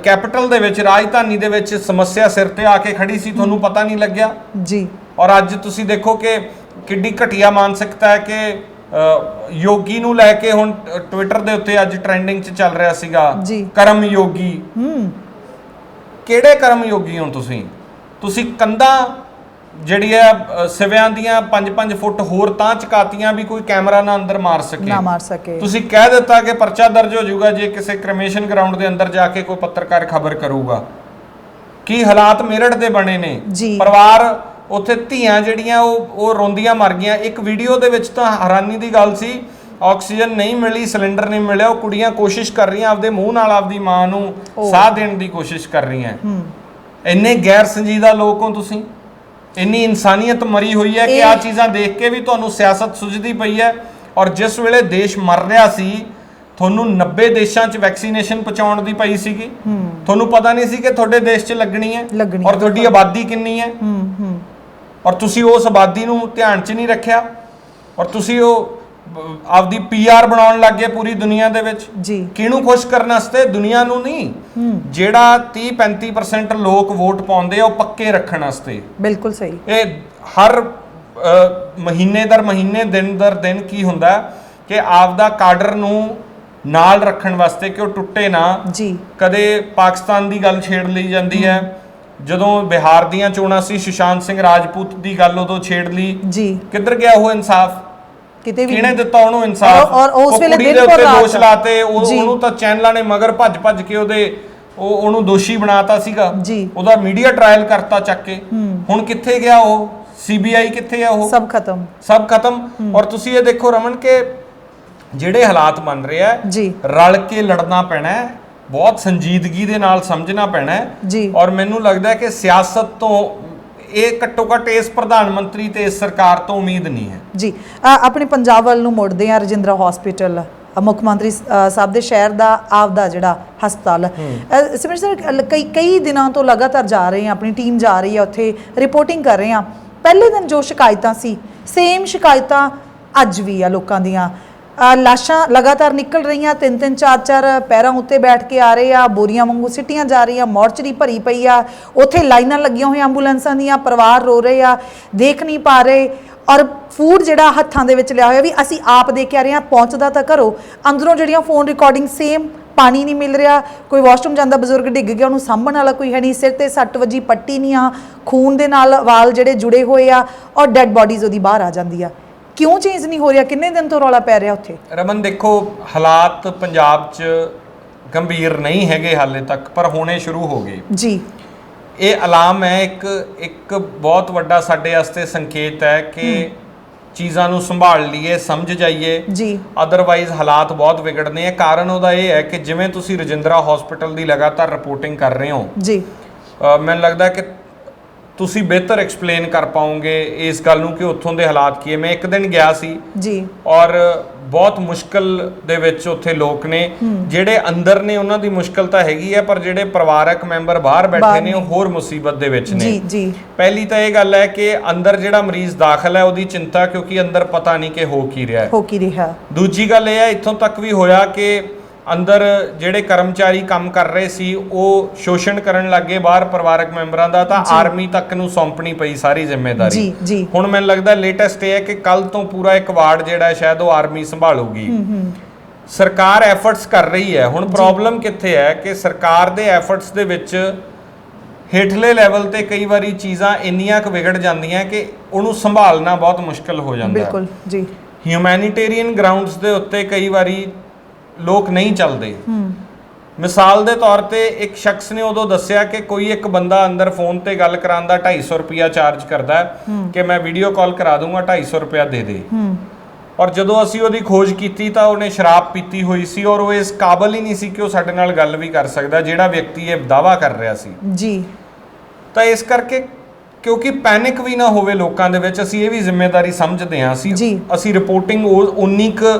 ਕੈਪੀਟਲ ਦੇ ਵਿੱਚ, ਰਾਜਧਾਨੀ ਦੇ ਵਿੱਚ ਸਮੱਸਿਆ ਸਿਰ ਤੇ ਆ ਕੇ ਖੜੀ ਸੀ, ਤੁਹਾਨੂੰ ਪਤਾ ਨਹੀਂ ਲੱਗਿਆ ਜੀ। ਔਰ ਅੱਜ ਤੁਸੀਂ ਦੇਖੋ ਕਿ ਕਿੱਡੀ ਘਟੀਆ ਮਾਨਸਿਕਤਾ ਹੈ ਕਿ ਯੋਗੀ ਨੂੰ ਲੈ ਕੇ ਹੁਣ ਟਵਿੱਟਰ ਦੇ ਉੱਤੇ ਅੱਜ ਟ੍ਰੈਂਡਿੰਗ 'ਚ ਚੱਲ ਰਿਹਾ ਸੀਗਾ ਕਰਮ ਯੋਗੀ। ਕਿਹੜੇ ਕਰਮ ਯੋਗੀ ਹੋ ਤੁਸੀਂ ਕੰਧਾਂ ਜਿਹੜੀ ਹੈ ਸਿਵਿਆਂ ਦੀਆਂ 5-5 ਫੁੱਟ ਹੋਰ ਤਾਂ ਚਕਾਤੀਆਂ ਵੀ ਕੋਈ ਕੈਮਰਾ ਨਾ ਅੰਦਰ ਮਾਰ ਸਕੇ। ਤੁਸੀਂ ਕਹਿ ਦਿੱਤਾ ਕਿ ਪਰਚਾ ਦਰਜ ਹੋ ਜਾਊਗਾ ਜੇ ਕਿਸੇ ਕ੍ਰਿਮੇਸ਼ਨ ਗਰਾਊਂਡ ਦੇ ਅੰਦਰ ਜਾ ਕੇ ਕੋਈ ਪੱਤਰਕਾਰ ਖਬਰ ਕਰੂਗਾ। ਕੀ ਹਾਲਾਤ ਮੇਰਠ ਦੇ ਬਣੇ ਨੇ। ਪਰਿਵਾਰ ਉੱਥੇ ਧੀਆਂ ਜਿਹੜੀਆਂ ਉਹ ਰੋਂਦੀਆਂ ਮਰ ਗਈਆਂ। ਇੱਕ ਵੀਡੀਓ ਦੇ ਵਿੱਚ ਤਾਂ ਹੈਰਾਨੀ ਦੀ ਗੱਲ ਸੀ, ਆਕਸੀਜਨ ਨਹੀਂ ਮਿਲੀ, ਸਿਲੰਡਰ ਨਹੀਂ ਮਿਲਿਆ, ਉਹ ਕੁੜੀਆਂ ਕੋਸ਼ਿਸ਼ ਕਰ ਰਹੀਆਂ ਆਪਦੇ ਮੂੰਹ ਨਾਲ ਆਪਦੀ ਮਾਂ ਨੂੰ ਸਾਹ ਦੇਣ ਦੀ ਕੋਸ਼ਿਸ਼ ਕਰ ਰਹੀਆਂ। ਇੰਨੇ ਗੈਰ ਸੰਜੀਦਾ ਲੋਕ ਹੋ ਤੁਸੀਂ, ਇੰਨੀ ਇਨਸਾਨੀਅਤ ਮਰੀ ਹੋਈ ਹੈ ਕਿ ਆ ਚੀਜ਼ਾਂ ਦੇਖ ਕੇ ਵੀ ਤੁਹਾਨੂੰ ਸਿਆਸਤ ਸੁਝਦੀ ਪਈ ਹੈ। ਔਰ ਜਿਸ ਵੇਲੇ ਦੇਸ਼ ਮਰ ਰਿਹਾ ਸੀ, ਤੁਹਾਨੂੰ 90 ਦੇਸ਼ਾਂ 'ਚ ਵੈਕਸੀਨੇਸ਼ਨ ਪਹੁੰਚਾਉਣ ਦੀ ਪਈ ਸੀਗੀ, ਤੁਹਾਨੂੰ ਪਤਾ ਨਹੀਂ ਸੀ ਕਿ ਤੁਹਾਡੇ ਦੇਸ਼ 'ਚ ਲੱਗਣੀ ਹੈ ਔਰ ਤੁਹਾਡੀ ਆਬਾਦੀ ਕਿੰਨੀ ਹੈ, ਔਰ ਤੁਸੀਂ ਉਸ ਆਬਾਦੀ ਨੂੰ ਧਿਆਨ 'ਚ ਨਹੀਂ ਰੱਖਿਆ ਔਰ ਤੁਸੀਂ ਉਹ ਆਪਦੀ PR ਬਣਾਉਣ ਲੱਗ ਗਏ ਪੂਰੀ ਦੁਨੀਆ ਦੇ ਵਿੱਚ। ਕਿਹਨੂੰ ਖੁਸ਼ ਕਰਨ ਵਾਸਤੇ? ਦੁਨੀਆ ਨੂੰ ਨਹੀਂ। ਜਿਹੜਾ 30-35% ਲੋਕ ਵੋਟ ਪਾਉਂਦੇ ਆ ਉਹ ਪੱਕੇ ਰੱਖਣ ਵਾਸਤੇ। ਬਿਲਕੁਲ ਸਹੀ। ਇਹ ਹਰ ਮਹੀਨੇ ਦਰ ਮਹੀਨੇ, ਦਿਨ ਦਰ ਦਿਨ ਕੀ ਹੁੰਦਾ ਕਿ ਆਪਦਾ ਕਾਡਰ ਨੂੰ ਨਾਲ ਰੱਖਣ ਵਾਸਤੇ ਕਿ ਉਹ ਟੁੱਟੇ ਨਾ। ਕਦੇ ਪਾਕਿਸਤਾਨ ਦੀ ਗੱਲ ਛੇੜ ਲਈ ਜਾਂਦੀ ਹੈ, ਜਦੋਂ ਬਿਹਾਰ ਦੀਆਂ ਚੋਣਾਂ ਸੀ ਸੁਸ਼ਾਂਤ ਸਿੰਘ ਰਾਜਪੂਤ ਦੀ ਗੱਲ ਉਦੋਂ ਛੇੜ ਲਈ। ਕਿੱਧਰ ਗਿਆ ਉਹ ਇਨਸਾਫ? ਕਿਹਨੇ ਦਿੱਤਾ ਉਹਨੂੰ ਇਨਸਾਫ? ਔਰ ਉਸ ਵੇਲੇ ਦਿਨ ਉੱਤੇ ਦੋਸ਼ ਲਾਤੇ, ਉਹਨੂੰ ਤਾਂ ਚੈਨਲਾਂ ਨੇ ਮਗਰ ਭੱਜ ਕੇ ਉਹਨੂੰ ਦੋਸ਼ੀ ਬਣਾਤਾ ਸੀਗਾ, ਉਹਦਾ ਮੀਡੀਆ ਟ੍ਰਾਇਲ ਕਰਤਾ ਚੱਕ ਕੇ। ਹੁਣ ਕਿੱਥੇ ਗਿਆ ਉਹ? CBI ਕਿੱਥੇ ਆ? ਉਹ ਸਭ ਖਤਮ। ਔਰ ਤੁਸੀਂ ਇਹ ਦੇਖੋ ਰਮਨ ਕਿ ਜਿਹੜੇ ਹਾਲਾਤ ਬਣ ਰਹੇ ਆ, ਰਲ ਕੇ ਲੜਨਾ ਪੈਣਾ ਹੈ, ਬਹੁਤ ਸੰਜੀਦਗੀ ਦੇ ਨਾਲ ਸਮਝਣਾ ਪੈਣਾ ਹੈ। ਔਰ ਮੈਨੂੰ ਲੱਗਦਾ ਹੈ ਕਿ ਸਿਆਸਤ ਤੋਂ ਇਹ ਘੱਟੋ ਘੱਟ ਇਸ ਪ੍ਰਧਾਨ ਮੰਤਰੀ ਤੇ ਇਸ ਸਰਕਾਰ ਤੋਂ ਉਮੀਦ ਨਹੀਂ ਹੈ। ਆਪਣੇ ਪੰਜਾਬ ਵੱਲ ਨੂੰ ਮੁੜਦੇ ਆ। ਰਜਿੰਦਰਾ ਹਸਪੀਟਲ ਮੁੱਖ ਮੰਤਰੀ ਸਾਹਿਬ ਦੇ ਸ਼ਹਿਰ ਦਾ ਆਪਦਾ ਜਿਹੜਾ ਹਸਪਤਾਲ, ਸਿਮਰਨ ਸਰ ਕਈ ਦਿਨਾਂ ਤੋਂ ਲਗਾਤਾਰ ਜਾ ਰਹੇ ਆ, ਆਪਣੀ ਟੀਮ ਜਾ ਰਹੀ ਹੈ ਉੱਥੇ, ਰਿਪੋਰਟਿੰਗ ਕਰ ਰਹੇ ਆ। ਪਹਿਲੇ ਦਿਨ ਜੋ ਸ਼ਿਕਾਇਤਾਂ ਸੀ, ਸੇਮ ਸ਼ਿਕਾਇਤਾਂ ਅੱਜ ਵੀ ਆ ਲੋਕਾਂ ਦੀਆਂ। ਲਾਸ਼ਾਂ ਲਗਾਤਾਰ ਨਿਕਲ ਰਹੀਆਂ, 3-3 4-4 ਪੈਰਾਂ ਉੱਤੇ ਬੈਠ ਕੇ ਆ ਰਹੇ ਆ, ਬੋਰੀਆਂ ਵਾਂਗੂ ਸਿੱਟੀਆਂ ਜਾ ਰਹੀਆਂ, ਮੋਰਚਰੀ ਭਰੀ ਪਈ ਆ, ਉੱਥੇ ਲਾਈਨਾਂ ਲੱਗੀਆਂ ਹੋਈਆਂ ਐਂਬੂਲੈਂਸਾਂ ਦੀਆਂ, ਪਰਿਵਾਰ ਰੋ ਰਹੇ ਆ, ਦੇਖ ਨਹੀਂ ਪਾ ਰਹੇ। ਔਰ ਫੂਡ ਜਿਹੜਾ ਹੱਥਾਂ ਦੇ ਵਿੱਚ ਲਿਆ ਹੋਇਆ ਵੀ ਅਸੀਂ ਆਪ ਦੇ ਕੇ ਆ ਰਹੇ ਹਾਂ, ਪਹੁੰਚਦਾ ਤਾਂ ਘਰੋਂ, ਅੰਦਰੋਂ ਜਿਹੜੀਆਂ ਫੋਨ ਰਿਕਾਰਡਿੰਗ ਸੇਮ, ਪਾਣੀ ਨਹੀਂ ਮਿਲ ਰਿਹਾ, ਕੋਈ ਵਾਸ਼ਰੂਮ ਜਾਂਦਾ ਬਜ਼ੁਰਗ ਡਿੱਗ ਗਿਆ, ਉਹਨੂੰ ਸਾਂਭਣ ਵਾਲਾ ਕੋਈ ਹੈ ਨਹੀਂ, ਸਿਰ ਤੇ ਸੱਟ ਵੱਜੀ, ਪੱਟੀ ਨਹੀਂ ਆ, ਖੂਨ ਦੇ ਨਾਲ ਵਾਲ ਜਿਹੜੇ ਜੁੜੇ ਹੋਏ ਆ, ਔਰ ਡੈਡ ਬੋਡੀਜ਼ ਉਹਦੀ ਬਾਹਰ ਆ ਜਾਂਦੀ ਆ। ਕਿਉਂ ਚੇਂਜ ਨਹੀਂ ਹੋ ਰਿਹਾ? ਕਿੰਨੇ ਦਿਨ ਤੋਂ ਰੌਲਾ ਪੈ ਰਿਹਾ ਉੱਥੇ? ਰਮਨ ਦੇਖੋ, ਹਾਲਾਤ ਪੰਜਾਬ 'ਚ ਗੰਭੀਰ ਨਹੀਂ ਹੈਗੇ ਹਾਲੇ ਤੱਕ, ਪਰ ਹੋਣੇ ਸ਼ੁਰੂ ਹੋ ਗਏ। ਇਹ ਅਲਾਮ ਹੈ, ਇੱਕ ਬਹੁਤ ਵੱਡਾ ਸਾਡੇ ਵਾਸਤੇ ਸੰਕੇਤ ਹੈ ਕਿ ਚੀਜ਼ਾਂ ਨੂੰ ਸੰਭਾਲ ਲਈਏ, ਸਮਝ ਜਾਈਏ, ਅਦਰਵਾਈਜ਼ ਹਾਲਾਤ ਬਹੁਤ ਵਿਗੜਨੇ ਆ। ਕਾਰਨ ਉਹਦਾ ਇਹ ਹੈ ਕਿ ਜਿਵੇਂ ਤੁਸੀਂ ਰਜਿੰਦਰਾ ਹਸਪੀਟਲ ਦੀ ਲਗਾਤਾਰ ਰਿਪੋਰਟਿੰਗ ਕਰ ਰਹੇ ਹੋ, ਮੈਨੂੰ ਲੱਗਦਾ ਕਿ ਤੁਸੀਂ ਬਿਹਤਰ ਐਕਸਪਲੇਨ ਕਰ ਪਾਓਗੇ ਇਸ ਗੱਲ ਨੂੰ ਕਿ ਉੱਥੋਂ ਦੇ ਹਾਲਾਤ ਕੀ ਹੈ। ਮੈਂ ਇੱਕ ਦਿਨ ਗਿਆ ਸੀ ਔਰ ਬਹੁਤ ਮੁਸ਼ਕਲ ਦੇ ਵਿੱਚ ਉੱਥੇ ਲੋਕ ਨੇ, ਜਿਹੜੇ ਅੰਦਰ ਨੇ ਉਹਨਾਂ ਦੀ ਮੁਸ਼ਕਲ ਤਾਂ ਹੈਗੀ ਹੈ, ਪਰ ਜਿਹੜੇ ਪਰਿਵਾਰਕ ਮੈਂਬਰ ਬਾਹਰ ਬੈਠੇ ਨੇ ਉਹ ਹੋਰ ਮੁਸੀਬਤ ਦੇ ਵਿੱਚ ਨੇ। ਪਹਿਲੀ ਤਾਂ ਇਹ ਗੱਲ ਹੈ ਕਿ ਅੰਦਰ ਜਿਹੜਾ ਮਰੀਜ਼ ਦਾਖਲ ਹੈ ਉਹਦੀ ਚਿੰਤਾ, ਕਿਉਂਕਿ ਅੰਦਰ ਪਤਾ ਨਹੀਂ ਕਿ ਹੋ ਕੀ ਰਿਹਾ। ਦੂਜੀ ਗੱਲ ਇਹ ਹੈ, ਇੱਥੋਂ ਤੱਕ ਵੀ ਹੋਇਆ ਕਿ ਅੰਦਰ ਜਿਹੜੇ ਕਰਮਚਾਰੀ ਕੰਮ ਕਰ ਰਹੇ ਸੀ ਉਹ ਸ਼ੋਸ਼ਣ ਕਰਨ ਲੱਗੇ ਬਾਹਰ ਪਰਿਵਾਰਕ ਮੈਂਬਰਾਂ ਦਾ, ਤਾਂ ਆਰਮੀ ਤੱਕ ਨੂੰ ਸੌਂਪਣੀ ਪਈ ਸਾਰੀ ਜ਼ਿੰਮੇਵਾਰੀ। ਹੁਣ ਮੈਨੂੰ ਲੱਗਦਾ ਲੇਟੈਸਟ ਇਹ ਹੈ ਕਿ ਕੱਲ ਤੋਂ ਪੂਰਾ ਇੱਕ ਵਾਰਡ ਜਿਹੜਾ ਸ਼ਾਇਦ ਉਹ ਆਰਮੀ ਸੰਭਾਲੂਗੀ। ਸਰਕਾਰ ਐਫਰਟਸ ਕਰ ਰਹੀ ਹੈ। ਹੁਣ ਪ੍ਰੋਬਲਮ ਕਿੱਥੇ ਹੈ ਕਿ ਸਰਕਾਰ ਦੇ ਐਫਰਟਸ ਦੇ ਵਿੱਚ ਹੇਠਲੇ ਲੈਵਲ ਤੇ ਕਈ ਵਾਰੀ ਚੀਜ਼ਾਂ ਇੰਨੀਆਂ ਕੁ ਵਿਗੜ ਜਾਂਦੀਆਂ ਕਿ ਉਹਨੂੰ ਸੰਭਾਲਣਾ ਬਹੁਤ ਮੁਸ਼ਕਲ ਹੋ ਜਾਂਦਾ ਹੈ। ਹਿਊਮੈਨਿਟੇਰੀਅਨ ਗਰਾਊਂਡਸ ਦੇ ਉੱਤੇ ਕਈ ਵਾਰੀ ਲੋਕ ਨਹੀਂ ਚੱਲਦੇ। ਮਿਸਾਲ ਦੇ ਤੌਰ ਤੇ ਇੱਕ ਸ਼ਖਸ ਨੇ ਉਦੋਂ ਦੱਸਿਆ ਕਿ ਕੋਈ ਇੱਕ ਬੰਦਾ ਅੰਦਰ ਫੋਨ ਤੇ ਗੱਲ ਕਰਾਉਣ ਦਾ 250 ਰੁਪਿਆ ਚਾਰਜ ਕਰਦਾ ਕਿ ਮੈਂ ਵੀਡੀਓ ਕਾਲ ਕਰਾ ਦੂੰਗਾ, 250 ਰੁਪਿਆ ਦੇ ਦੇ। ਔਰ ਜਦੋਂ ਅਸੀਂ ਉਹਦੀ ਖੋਜ ਕੀਤੀ ਤਾਂ ਉਹਨੇ ਸ਼ਰਾਬ ਪੀਤੀ ਹੋਈ ਸੀ ਔਰ ਉਹ ਇਸ ਕਾਬਲ ਹੀ ਨਹੀਂ ਸੀ ਕਿ ਉਹ ਸਾਡੇ ਨਾਲ ਗੱਲ ਵੀ ਕਰ ਸਕਦਾ, ਜਿਹੜਾ ਵਿਅਕਤੀ ਇਹ ਦਾਅਵਾ ਕਰ ਰਿਹਾ ਸੀ। ਤਾਂ ਇਸ ਕਰਕੇ ਕਿਉਂਕਿ ਪੈਨਿਕ ਵੀ ਨਾ ਹੋਵੇ ਲੋਕਾਂ ਦੇ ਵਿੱਚ, ਅਸੀਂ ਇਹ ਵੀ ਜ਼ਿੰਮੇਵਾਰੀ ਸਮਝਦੇ ਹਾਂ। ਅਸੀਂ ਰਿਪੋਰਟਿੰਗ ਉਨੀ ਕੁ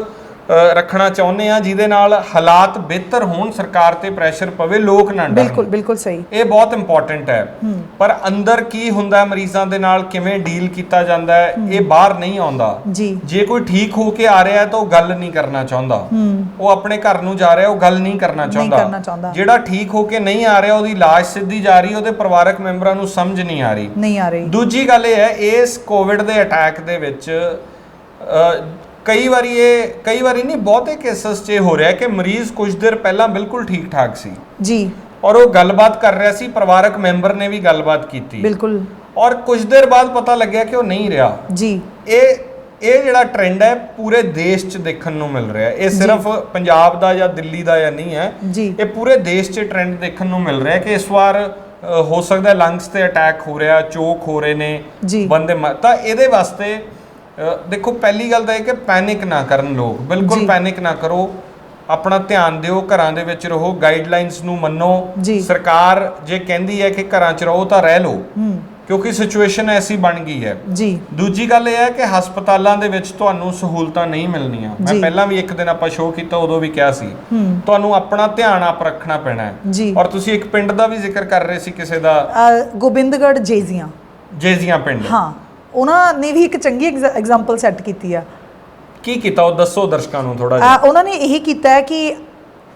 ਰੱਖਣਾ ਚਾਹੁੰਦੇ ਆ ਜਿਹਦੇ ਨਾਲ ਹਾਲਾਤ ਬਿਹਤਰ ਹੋਣ, ਸਰਕਾਰ ਤੇ ਪ੍ਰੈਸ਼ਰ ਪਵੇ, ਲੋਕ ਨਾ ਡਰਨ। ਬਿਲਕੁਲ ਸਹੀ, ਇਹ ਬਹੁਤ ਇੰਪੋਰਟੈਂਟ ਹੈ। ਪਰ ਅੰਦਰ ਕੀ ਹੁੰਦਾ ਮਰੀਜ਼ਾਂ ਦੇ ਨਾਲ, ਕਿਵੇਂ ਡੀਲ ਕੀਤਾ ਜਾਂਦਾ ਹੈ, ਇਹ ਬਾਹਰ ਨਹੀਂ ਆਉਂਦਾ ਜੀ। ਜੇ ਕੋਈ ਠੀਕ ਹੋ ਕੇ ਆ ਰਿਹਾ ਤਾਂ ਉਹ ਗੱਲ ਨਹੀਂ ਕਰਨਾ ਚਾਹੁੰਦਾ, ਉਹ ਆਪਣੇ ਘਰ ਨੂੰ ਜਾ ਰਿਹਾ, ਉਹ ਗੱਲ ਨਹੀਂ ਕਰਨਾ ਚਾਹੁੰਦਾ। ਜਿਹੜਾ ਠੀਕ ਹੋ ਕੇ ਨਹੀਂ ਆ ਰਿਹਾ, ਉਹਦੀ ਲਾਸ਼ ਸਿੱਧੀ ਜਾ ਰਹੀ, ਉਹਦੇ ਪਰਿਵਾਰਕ ਮੈਂਬਰਾਂ ਨੂੰ ਸਮਝ ਨਹੀਂ ਆ ਰਹੀ। ਦੂਜੀ ਗੱਲ ਇਹ ਹੈ, ਇਸ ਕੋਵਿਡ ਦੇ ਅਟੈਕ ਦੇ ਵਿੱਚ ਕਈ ਵਾਰੀ ਨਹੀਂ, ਬਹੁਤੇ ਕੇਸਸ 'ਚ ਹੋ ਰਿਹਾ ਕਿ ਮਰੀਜ਼ ਕੁਝ ਦੇਰ ਪਹਿਲਾਂ ਬਿਲਕੁਲ ਠੀਕ ਠਾਕ ਸੀ ਜੀ, ਔਰ ਉਹ ਗੱਲਬਾਤ ਕਰ ਰਿਹਾ ਸੀ, ਪਰਿਵਾਰਕ ਮੈਂਬਰ ਨੇ ਵੀ ਗੱਲਬਾਤ ਕੀਤੀ ਬਿਲਕੁਲ, ਔਰ ਕੁਝ ਦੇਰ ਬਾਅਦ ਪਤਾ ਲੱਗਿਆ ਕਿ ਉਹ ਨਹੀਂ ਰਿਹਾ ਜੀ। ਇਹ ਜਿਹੜਾ ਟ੍ਰੈਂਡ ਹੈ ਪੂਰੇ ਦੇਸ਼ 'ਚ ਦੇਖਣ ਨੂੰ ਮਿਲ ਰਿਹਾ। ਇਹ ਸਿਰਫ ਪੰਜਾਬ ਦਾ ਜਾਂ ਦਿੱਲੀ ਦਾ ਜਾਂ ਨਹੀਂ ਹੈ, ਇਹ ਪੂਰੇ ਦੇਸ਼ 'ਚ ਟ੍ਰੈਂਡ ਦੇਖਣ ਨੂੰ ਮਿਲ ਰਿਹਾ ਕਿ ਇਸ ਵਾਰ ਹੋ ਸਕਦਾ ਲੰਗਸ ਤੇ ਅਟੈਕ ਹੋ ਰਿਹਾ, ਚੋਕ ਹੋ ਰਹੇ ਨੇ ਬੰਦੇ। ਤਾਂ ਇਹਦੇ ਵਾਸਤੇ ਦੇਖੋ, ਪਹਿਲੀ ਗੱਲ ਤਾਂ ਇਹ ਕਿ ਪੈਨਿਕ ਨਾ ਕਰਨ ਲੋਕ, ਬਿਲਕੁਲ ਪੈਨਿਕ ਨਾ ਕਰੋ, ਆਪਣਾ ਧਿਆਨ ਦਿਓ, ਘਰਾਂ ਦੇ ਵਿੱਚ ਰਹੋ, ਗਾਈਡਲਾਈਨਸ ਨੂੰ ਮੰਨੋ। ਸਰਕਾਰ ਜੇ ਕਹਿੰਦੀ ਹੈ ਕਿ ਘਰਾਂ 'ਚ ਰਹੋ ਤਾਂ ਰਹਿ ਲਓ, ਕਿਉਂਕਿ ਸਿਚੁਏਸ਼ਨ ਐਸੀ ਬਣ ਗਈ ਹੈ ਜੀ। ਦੂਜੀ ਗੱਲ ਇਹ ਹੈ ਕਿ ਹਸਪਤਾਲਾਂ ਦੇ ਵਿੱਚ ਤੁਹਾਨੂੰ ਸਹੂਲਤਾਂ ਨਹੀਂ ਮਿਲਣੀਆਂ। ਮੈਂ ਪਹਿਲਾਂ ਵੀ ਇੱਕ ਦਿਨ ਆਪਾਂ ਸ਼ੋਅ ਕੀਤਾ, ਉਦੋਂ ਵੀ ਕਿਹਾ ਸੀ ਤੁਹਾਨੂੰ ਆਪਣਾ ਧਿਆਨ ਆਪ ਰੱਖਣਾ ਪੈਣਾ ਹੈ। ਔਰ ਤੁਸੀਂ ਇੱਕ ਪਿੰਡ ਦਾ ਵੀ ਜ਼ਿਕਰ ਕਰ ਰਹੇ ਸੀ, ਕਿਸੇ ਦਾ, ਗੋਬਿੰਦਗੜ੍ਹ ਜੇਜ਼ੀਆਂ ਪਿੰਡ। ਹਾਂ, ਉਹਨਾਂ ਨੇ ਵੀ ਇੱਕ ਚੰਗੀ ਐਗਜ਼ਾਮਪਲ ਸੈੱਟ ਕੀਤੀ ਆ। ਕੀ ਕੀਤਾ ਉਹ ਦੱਸੋ ਦਰਸ਼ਕਾਂ ਨੂੰ ਥੋੜਾ ਜਿਹਾ। ਉਹਨਾਂ ਨੇ ਇਹੀ ਕੀਤਾ ਹੈ ਕਿ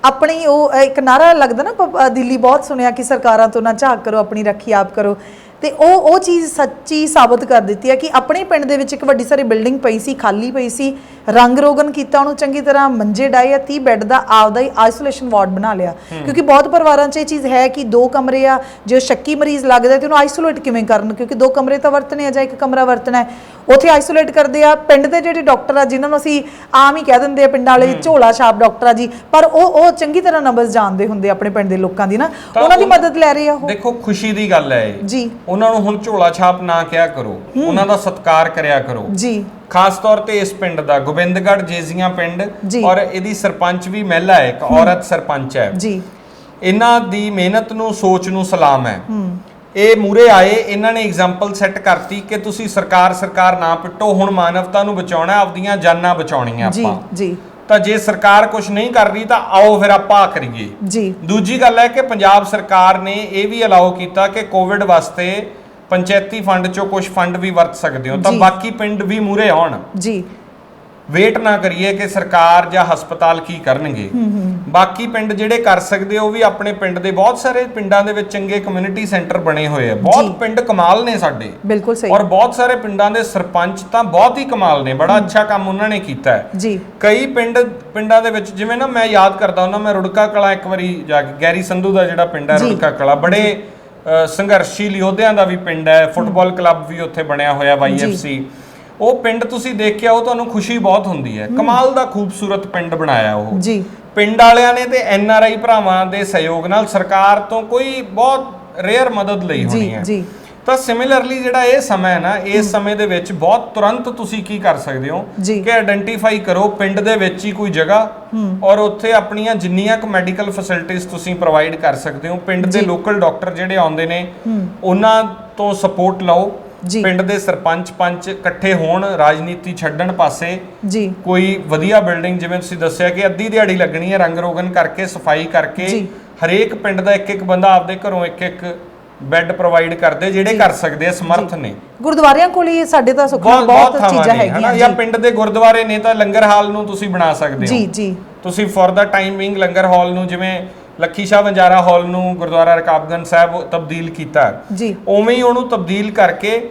ਆਪਣੀ, ਉਹ ਇੱਕ ਨਾਰਾ ਲੱਗਦਾ ਨਾ ਦਿੱਲੀ ਬਹੁਤ ਸੁਣਿਆ ਕਿ ਸਰਕਾਰਾਂ ਤੋਂ ਨਾ ਝਾਕ ਕਰੋ, ਆਪਣੀ ਰੱਖੀ ਆਪ ਕਰੋ, ਤੇ ਉਹ ਚੀਜ਼ ਸੱਚੀ ਸਾਬਤ ਕਰ ਦਿੱਤੀ ਹੈ ਕਿ ਆਪਣੇ ਪਿੰਡ ਦੇ ਵਿੱਚ ਇੱਕ ਵੱਡੀ ਸਾਰੀ ਬਿਲਡਿੰਗ ਪਈ ਸੀ, ਖਾਲੀ ਪਈ ਸੀ, ਰੰਗ ਰੋਗਨ ਕੀਤਾ ਉਹਨੂੰ ਚੰਗੀ ਤਰ੍ਹਾਂ, ਮੰਜੇ ਡਾਏ ਆ, 30 ਬੈੱਡ ਦਾ ਆਪਦਾ ਹੀ ਆਈਸੋਲੇਸ਼ਨ ਵਾਰਡ ਬਣਾ ਲਿਆ। ਕਿਉਂਕਿ ਬਹੁਤ ਪਰਿਵਾਰਾਂ 'ਚ ਇਹ ਚੀਜ਼ ਹੈ ਕਿ 2 ਕਮਰੇ ਆ, ਜੇ ਸ਼ੱਕੀ ਮਰੀਜ਼ ਲੱਗਦਾ ਤੇ ਉਹਨੂੰ ਆਈਸੋਲੇਟ ਕਿਵੇਂ ਕਰਨ, ਕਿਉਂਕਿ 2 ਕਮਰੇ ਤਾਂ ਵਰਤਣੇ ਆ ਜਾਂ 1 ਕਮਰਾ ਵਰਤਣਾ ਹੈ, ਉੱਥੇ ਆਈਸੋਲੇਟ ਕਰਦੇ ਆ। ਪਿੰਡ ਦੇ ਜਿਹੜੇ ਡਾਕਟਰ ਆ, ਜਿਨ੍ਹਾਂ ਨੂੰ ਅਸੀਂ ਆਮ ਹੀ ਕਹਿ ਦਿੰਦੇ ਆ ਪਿੰਡਾਂ ਵਾਲੇ ਝੋਲਾ ਛਾਪ ਡਾਕਟਰ ਆ ਜੀ, ਪਰ ਉਹ ਚੰਗੀ ਤਰ੍ਹਾਂ ਨਬਜ਼ ਜਾਣਦੇ ਹੁੰਦੇ ਆਪਣੇ ਪਿੰਡ ਦੇ ਲੋਕਾਂ ਦੀ ਨਾ, ਉਹਨਾਂ ਦੀ ਮਦਦ ਲੈ ਰਹੇ ਆ ਉਹ। ਦੇਖੋ ਖੁਸ਼ੀ ਦੀ ਗੱਲ ਹੈ ਇਹ ਜੀ। ਉਹਨਾਂ ਨੂੰ ਹੁਣ ਝੋਲਾ ਛਾਪ ਨਾ ਕਿਹਾ ਕਰੋ, ਉਹਨਾਂ ਦਾ ਸਤਿਕਾਰ ਕਰਿਆ ਕਰੋ ਜੀ। ਖਾਸ ਤੌਰ ਤੇ ਇਸ ਪਿੰਡ ਦਾ, ਗੋਬਿੰਦਗੜ੍ਹ ਜੇਜ਼ੀਆਂ ਪਿੰਡ, ਔਰ ਇਹਦੀ ਸਰਪੰਚ ਵੀ ਮਹਿਲਾ ਹੈ, ਇੱਕ ਔਰਤ ਸਰਪੰਚ ਹੈ ਜੀ। ਇਹਨਾਂ ਦੀ ਮਿਹਨਤ ਨੂੰ, ਸੋਚ ਨੂੰ ਸਲਾਮ ਹੈ। ਇਹ ਮੂਰੇ ਆਏ, ਇਹਨਾਂ ਨੇ ਐਗਜ਼ਾਮਪਲ ਸੈੱਟ ਕਰਤੀ ਕਿ ਤੁਸੀਂ ਸਰਕਾਰ ਨਾ ਪਿੱਟੋ, ਹੁਣ ਮਾਨਵਤਾ ਨੂੰ ਬਚਾਉਣਾ, ਆਪਦੀਆਂ ਜਾਨਾਂ ਬਚਾਉਣੀਆਂ ਆਪਾਂ ਜੀ। ਤਾਂ ਜੇ ਸਰਕਾਰ ਕੁਝ ਨਹੀਂ ਕਰ ਰਹੀ ਤਾਂ ਆਓ ਫਿਰ ਆਪਾਂ ਕਰੀਏ ਜੀ। ਦੂਜੀ ਗੱਲ ਹੈ ਕਿ ਪੰਜਾਬ ਸਰਕਾਰ ਨੇ ਇਹ ਵੀ ਅਲਾਓ ਕੀਤਾ ਕਿ ਕੋਵਿਡ ਵਾਸਤੇ ਪੰਚਾਇਤੀ ਫੰਡ ਚੋਂ ਕੁਝ ਫੰਡ ਵੀ ਵਰਤ ਸਕਦੇ ਹੋ, ਤਾਂ ਬਾਕੀ ਪਿੰਡ ਵੀ ਮੂਰੇ ਆਉਣ ਜੀ। ਵੇਟ ਨਾ ਕਰੀਏ ਕਿ ਸਰਕਾਰ ਜਾਂ ਹਸਪਤਾਲ ਕੀ ਕਰਨਗੇ। ਬਾਕੀ ਪਿੰਡ ਜਿਹੜੇ ਕਰ ਸਕਦੇ ਉਹ ਵੀ ਆਪਣੇ ਪਿੰਡ ਦੇ, ਬਹੁਤ ਸਾਰੇ ਪਿੰਡਾਂ ਦੇ ਵਿੱਚ ਚੰਗੇ ਕਮਿਊਨਿਟੀ ਸੈਂਟਰ ਬਣੇ ਹੋਏ ਆ, ਬਹੁਤ ਪਿੰਡ ਕਮਾਲ ਨੇ ਸਾਡੇ, ਬਿਲਕੁਲ ਸਹੀ। ਔਰ ਬਹੁਤ ਸਾਰੇ ਪਿੰਡਾਂ ਦੇ ਸਰਪੰਚ ਤਾਂ ਬਹੁਤ ਹੀ ਕਮਾਲ ਨੇ, ਬੜਾ ਅੱਛਾ ਕੰਮ ਉਹਨਾਂ ਨੇ ਕੀਤਾ ਹੈ ਜੀ। ਕਈ ਪਿੰਡਾਂ ਦੇ ਵਿੱਚ, ਜਿਵੇਂ ਨਾ ਮੈਂ ਯਾਦ ਕਰਦਾ ਹੁੰਦਾ, ਮੈਂ ਰੁੜਕਾ ਕਲਾਂ ਇੱਕ ਵਾਰੀ ਜਾ ਕੇ, ਗੈਰੀ ਸੰਧੂ ਦਾ ਜਿਹੜਾ ਪਿੰਡ ਹੈ ਰੁੜਕਾ ਕਲਾਂ, ਬੜੇ ਸੰਘਰਸ਼ੀਲ ਯੋਧਿਆਂ ਦਾ ਵੀ ਪਿੰਡ ਹੈ, ਫੁੱਟਬਾਲ ਕਲੱਬ ਵੀ ਉੱਥੇ ਬਣਿਆ ਹੋਇਆ, YFC। ਉਹ ਪਿੰਡ ਤੁਸੀਂ ਦੇਖਿਆ, ਉਹ ਤੁਹਾਨੂੰ ਖੁਸ਼ੀ ਬਹੁਤ ਹੁੰਦੀ ਹੈ। ਕਮਾਲ ਦਾ ਖੂਬਸੂਰਤ ਪਿੰਡ ਬਣਾਇਆ ਉਹ ਜੀ। ਪਿੰਡ ਵਾਲਿਆਂ ਨੇ ਤੇ NRI ਭਰਾਵਾਂ ਦੇ ਸਹਿਯੋਗ ਨਾਲ ਸਰਕਾਰ ਤੋਂ ਕੋਈ ਬਹੁਤ ਰੇਅਰ ਮਦਦ ਲਈ ਹੋਣੀ ਹੈ। ਤਾਂ ਸਿਮਿਲਰਲੀ ਜਿਹੜਾ ਇਹ ਸਮਾਂ ਹੈ ਨਾ, ਇਸ ਸਮੇਂ ਦੇ ਵਿੱਚ ਬਹੁਤ ਤੁਰੰਤ ਤੁਸੀਂ ਕੀ ਕਰ ਸਕਦੇ ਹੋ ਕਿ ਆਇਡੈਂਟੀਫਾਈ ਕਰੋ ਪਿੰਡ ਦੇ ਵਿੱਚ ਹੀ ਕੋਈ ਜਗ੍ਹਾ, ਔਰ ਉੱਥੇ ਆਪਣੀਆਂ ਜਿੰਨੀਆਂ ਕੁ ਮੈਡੀਕਲ ਫੈਸਿਲਿਟੀਆਂ ਤੁਸੀਂ ਪ੍ਰੋਵਾਈਡ ਕਰ ਸਕਦੇ ਹੋ। ਪਿੰਡ ਦੇ ਲੋਕਲ ਡਾਕਟਰ ਜਿਹੜੇ ਆਉਂਦੇ ਨੇ, ਉਹਨਾਂ ਤੋਂ ਸਪੋਰਟ ਲਓ। ਪਿੰਡ ਦੇ ਸਰਪੰਚ ਪੰਚ ਇਕੱਠੇ ਹੋਣ, ਰਾਜਨੀਤੀ ਛੱਡਣ ਪਾਸੇ ਜੀ। ਕੋਈ ਵਧੀਆ ਬਿਲਡਿੰਗ, ਜਿਵੇਂ ਤੁਸੀਂ ਦੱਸਿਆ ਕਿ ਅੱਧੀ ਦਿਹਾੜੀ ਲੱਗਣੀ ਹੈ, ਰੰਗ ਰੋਗਨ ਕਰਕੇ, ਸਫਾਈ ਕਰਕੇ, ਹਰੇਕ ਪਿੰਡ ਦਾ ਇੱਕ ਬੰਦਾ ਆਪਦੇ ਘਰੋਂ ਇੱਕ ਬੈੱਡ ਪ੍ਰੋਵਾਈਡ ਕਰਦੇ, ਜਿਹੜੇ ਕਰ ਸਕਦੇ ਆ, ਸਮਰਥ ਨੇ। ਗੁਰਦੁਆਰਿਆਂ ਕੋਲ ਹੀ ਸਾਡੇ ਤਾਂ ਬਹੁਤ ਚੀਜ਼ਾਂ ਹੈਗੀਆਂ, ਜਾਂ ਪਿੰਡ ਦੇ ਗੁਰਦੁਆਰੇ ਨੇ ਤਾਂ ਲੰਗਰ ਹਾਲ ਨੂੰ ਤੁਸੀਂ ਬਣਾ ਸਕਦੇ ਹੋ ਜੀ। ਤੁਸੀਂ ਫॉर ਦਾ ਟਾਈਮ ਬਿੰਗ ਲੰਗਰ ਹਾਲ ਨੂੰ, ਜਿਵੇਂ ਲੱਖੀ ਸ਼ਾਹ ਵੰਜਾਰਾ ਹਾਲ ਨੂੰ ਗੁਰਦੁਆਰਾ ਰਕਾਬਗੰਜ ਸਾਹਿਬ ਤਬਦੀਲ ਕੀਤਾ ਜੀ, ਉਵੇਂ ਹੀ ਉਹਨੂੰ ਤਬਦੀਲ ਕਰਕੇ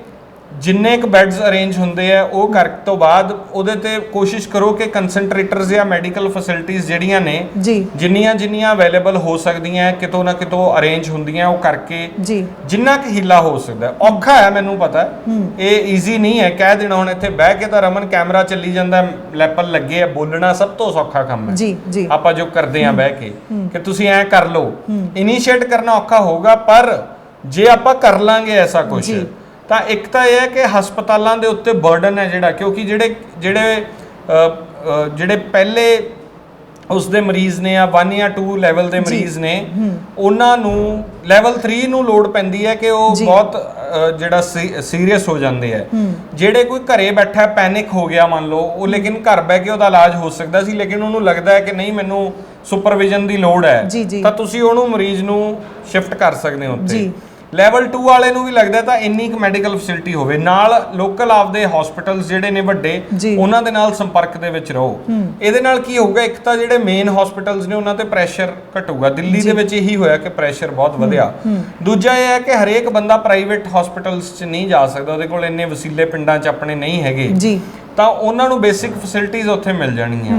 ਜਿੰਨੇ ਕੁ ਬੈੱਡਸ ਅਰੇਂਜ ਹੁੰਦੇ ਆ ਉਹ ਕਰਨ ਤੋਂ ਬਾਅਦ ਉਹਦੇ ਤੇ ਕੋਸ਼ਿਸ਼ ਕਰੋ ਕਿ ਕੰਸੈਂਟਰੇਟਰਸ ਜਾਂ ਮੈਡੀਕਲ ਫੈਸਿਲਿਟੀਆਂ ਜਿਹੜੀਆਂ ਨੇ ਜਿੰਨੀਆਂ ਅਵੇਲੇਬਲ ਹੋ ਸਕਦੀਆਂ, ਕਿਤੋਂ ਨਾ ਕਿਤੋਂ ਅਰੇਂਜ ਹੁੰਦੀਆਂ, ਉਹ ਕਰਕੇ ਜਿੰਨਾ ਕੁ ਹਿੱਲਾ ਹੋ ਸਕਦਾ। ਔਖਾ ਹੈ, ਮੈਨੂੰ ਪਤਾ, ਇਹ ਈਜ਼ੀ ਨਹੀਂ ਹੈ ਕਹਿ ਦੇਣਾ। ਹੁਣ ਇੱਥੇ ਬਹਿ ਕੇ ਤਾਂ ਰਮਨ ਕੈਮਰਾ ਚੱਲੀ ਜਾਂਦਾ, ਲੈਪਲ ਲੱਗੇ ਆ, ਬੋਲਣਾ ਸਭ ਤੋਂ ਸੌਖਾ ਕੰਮ ਹੈ ਜੀ। ਆਪਾਂ ਜੋ ਕਰਦੇ ਆ ਬਹਿ ਕੇ ਕਿ ਤੁਸੀਂ ਐਂ ਕਰ ਲਓ, ਇਨੀਸ਼ੀਏਟ ਕਰਨਾ ਔਖਾ ਹੋਊਗਾ, ਪਰ ਜੇ ਆਪਾਂ ਕਰ ਲਾਂਗੇ ਐਸਾ ਕੁਝ, ਤਾਂ ਇੱਕ ਤਾਂ ਇਹ ਹੈ ਕਿ ਹਸਪਤਾਲਾਂ ਦੇ ਉੱਤੇ ਬਰਡਨ ਹੈ ਜਿਹੜਾ, ਕਿਉਂਕਿ ਜਿਹੜੇ ਪਹਿਲੇ ਉਸ ਦੇ ਮਰੀਜ਼ ਨੇ ਆ 1 ਜਾਂ 2 ਲੈਵਲ ਦੇ ਮਰੀਜ਼ ਨੇ, ਉਹਨਾਂ ਨੂੰ ਲੈਵਲ 3 ਨੂੰ ਲੋੜ ਪੈਂਦੀ ਹੈ ਕਿ ਉਹ ਬਹੁਤ ਜਿਹੜਾ ਸੀਰੀਅਸ ਹੋ ਜਾਂਦੇ ਆ। ਜਿਹੜੇ ਕੋਈ ਘਰੇ ਬੈਠਾ ਪੈਨਿਕ ਹੋ ਗਿਆ ਮੰਨ ਲਓ, ਉਹ ਲੇਕਿਨ ਘਰ ਬਹਿ ਕੇ ਉਹਦਾ ਇਲਾਜ ਹੋ ਸਕਦਾ ਸੀ, ਲੇਕਿਨ ਉਹਨੂੰ ਲੱਗਦਾ ਹੈ ਕਿ ਨਹੀਂ ਮੈਨੂੰ ਸੁਪਰਵਿਜ਼ਨ ਦੀ ਲੋੜ ਹੈ, ਤਾਂ ਤੁਸੀਂ ਉਹਨੂੰ ਮਰੀਜ਼ ਨੂੰ ਸ਼ਿਫਟ ਕਰ ਸਕਦੇ ਹੋ ਉੱਥੇ। ਲੈਵਲ 2 ਵਾਲੇ ਨੂੰ ਵੀ ਲੱਗਦਾ ਤਾਂ ਇੰਨੀ ਕੁ ਮੈਡੀਕਲ ਫੈਸਿਲਿਟੀ ਹੋਵੇ, ਨਾਲ ਲੋਕਲ ਆਪਦੇ ਹਸਪੀਟਲਸ ਜਿਹੜੇ ਨੇ ਵੱਡੇ ਉਹਨਾਂ ਦੇ ਨਾਲ ਸੰਪਰਕ ਦੇ ਵਿੱਚ ਰਹੋ। ਇਹਦੇ ਨਾਲ ਕੀ ਹੋਊਗਾ, ਇੱਕ ਤਾਂ ਜਿਹੜੇ ਮੇਨ ਹਸਪੀਟਲਸ ਨੇ ਉਹਨਾਂ ਤੇ ਪ੍ਰੈਸ਼ਰ ਘਟੂਗਾ। ਦਿੱਲੀ ਦੇ ਵਿੱਚ ਇਹੀ ਹੋਇਆ ਕਿ ਪ੍ਰੈਸ਼ਰ ਬਹੁਤ ਵਧਿਆ। ਦੂਜਾ ਇਹ ਹੈ ਕਿ ਹਰੇਕ ਬੰਦਾ ਪ੍ਰਾਈਵੇਟ ਹਸਪੀਟਲਸ 'ਚ ਨਹੀਂ ਜਾ ਸਕਦਾ, ਉਹਦੇ ਕੋਲ ਇੰਨੇ ਵਸੀਲੇ ਪਿੰਡਾਂ 'ਚ ਆਪਣੇ ਨਹੀਂ ਹੈਗੇ, ਤਾਂ ਉਹਨਾਂ ਨੂੰ ਬੇਸਿਕ ਫੈਸਿਲਿਟੀਜ਼ ਉੱਥੇ ਮਿਲ ਜਾਣਗੀਆਂ।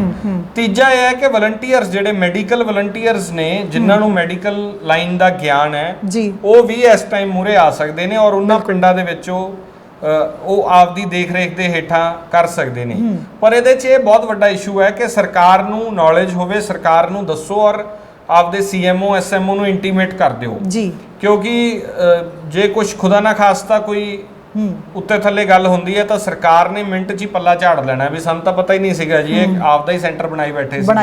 ਤੀਜਾ ਇਹ ਹੈ ਕਿ ਵਲੰਟੀਅਰਸ ਜਿਹੜੇ ਮੈਡੀਕਲ ਵਲੰਟੀਅਰਸ ਨੇ, ਜਿਨ੍ਹਾਂ ਨੂੰ ਮੈਡੀਕਲ ਲਾਈਨ ਦਾ ਗਿਆਨ ਹੈ, ਉਹ ਵੀ ਇਸ ਟਾਈਮ ਮੂਹਰੇ ਆ ਸਕਦੇ ਨੇ ਔਰ ਉਹਨਾਂ ਪਿੰਡਾਂ ਦੇ ਵਿੱਚ ਉਹ ਆਪਦੀ ਦੇਖ-ਰੇਖ ਦੇ ਹੇਠਾਂ ਕਰ ਸਕਦੇ ਨੇ। ਪਰ ਇਹਦੇ 'ਚ ਇਹ ਬਹੁਤ ਵੱਡਾ ਇਸ਼ੂ ਹੈ ਕਿ ਸਰਕਾਰ ਨੂੰ ਨੌਲੇਜ ਹੋਵੇ, ਸਰਕਾਰ ਨੂੰ ਦੱਸੋ ਔਰ ਆਪਦੇ CMO SMO ਨੂੰ ਇੰਟੀਮੇਟ ਕਰ ਦਿਓ, ਕਿਉਂਕਿ ਜੇ ਕੁਝ ਖੁਦਾ ਨਾ ਖਾਸਤਾ ਕੋਈ ਉੱਤੇ ਥੱਲੇ ਗੱਲ ਹੁੰਦੀ ਹੈ ਤਾਂ ਸਰਕਾਰ ਨੇ ਮਿੰਟ 'ਚ ਹੀ ਪੱਲਾ ਝਾੜ ਲੈਣਾ ਵੀ ਸਾਨੂੰ ਤਾਂ ਪਤਾ ਹੀ ਨਹੀਂ ਸੀਗਾ ਜੀ, ਇਹ ਆਪਦਾ ਹੀ ਸੈਂਟਰ ਬਣਾਈ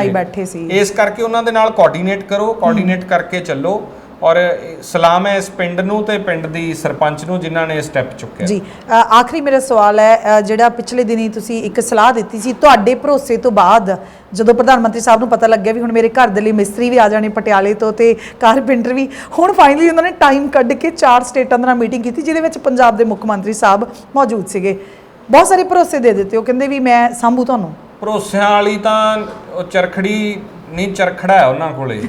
ਬੈਠੇ ਸੀ। ਇਸ ਕਰਕੇ ਉਹਨਾਂ ਦੇ ਨਾਲ ਕੋਆਰਡੀਨੇਟ ਕਰੋ, ਕੋਆਰਡੀਨੇਟ ਕਰਕੇ ਚੱਲੋ। ਔਰ ਸਲਾਮ ਹੈ ਇਸ ਪਿੰਡ ਨੂੰ ਤੇ ਪਿੰਡ ਦੀ ਸਰਪੰਚ ਨੂੰ ਜਿਨ੍ਹਾਂ ਨੇ ਇਹ ਸਟੈਪ ਚੁੱਕਿਆ। ਜੀ ਆਖਰੀ ਮੇਰਾ ਸਵਾਲ ਹੈ, ਜਿਹੜਾ ਪਿਛਲੇ ਦਿਨੀ ਤੁਸੀਂ ਇੱਕ ਸਲਾਹ ਦਿੱਤੀ ਸੀ, ਤੁਹਾਡੇ ਭਰੋਸੇ ਤੋਂ ਬਾਅਦ ਜਦੋਂ ਪ੍ਰਧਾਨ ਮੰਤਰੀ ਸਾਹਿਬ ਨੂੰ ਪਤਾ ਲੱਗਿਆ ਵੀ ਹੁਣ ਮੇਰੇ ਘਰ ਦੇ ਲਈ ਮਿਸਤਰੀ ਵੀ ਆ ਜਾਣੇ ਪਟਿਆਲੇ ਤੋਂ ਤੇ ਕਾਰਪੈਂਟਰ ਵੀ, ਹੁਣ ਫਾਈਨਲੀ ਉਹਨਾਂ ਨੇ ਟਾਈਮ ਕੱਢ ਕੇ 4 ਸਟੇਟਾਂ ਦੇ ਨਾਲ ਮੀਟਿੰਗ ਕੀਤੀ ਜਿਹਦੇ ਵਿੱਚ ਪੰਜਾਬ ਦੇ ਮੁੱਖ ਮੰਤਰੀ ਸਾਹਿਬ ਮੌਜੂਦ ਸੀਗੇ। ਬਹੁਤ ਸਾਰੇ ਭਰੋਸੇ ਦੇ ਦਿੱਤੇ, ਉਹ ਕਹਿੰਦੇ ਵੀ ਮੈਂ ਸਾਂਭੂ ਤੁਹਾਨੂੰ। ਭਰੋਸਿਆਂ ਵਾਲੀ ਤਾਂ ਉਹ ਚਰਖੜੀ ਨਹੀਂ, ਚਰਖੜਾ ਹੈ ਉਹਨਾਂ ਕੋਲੇ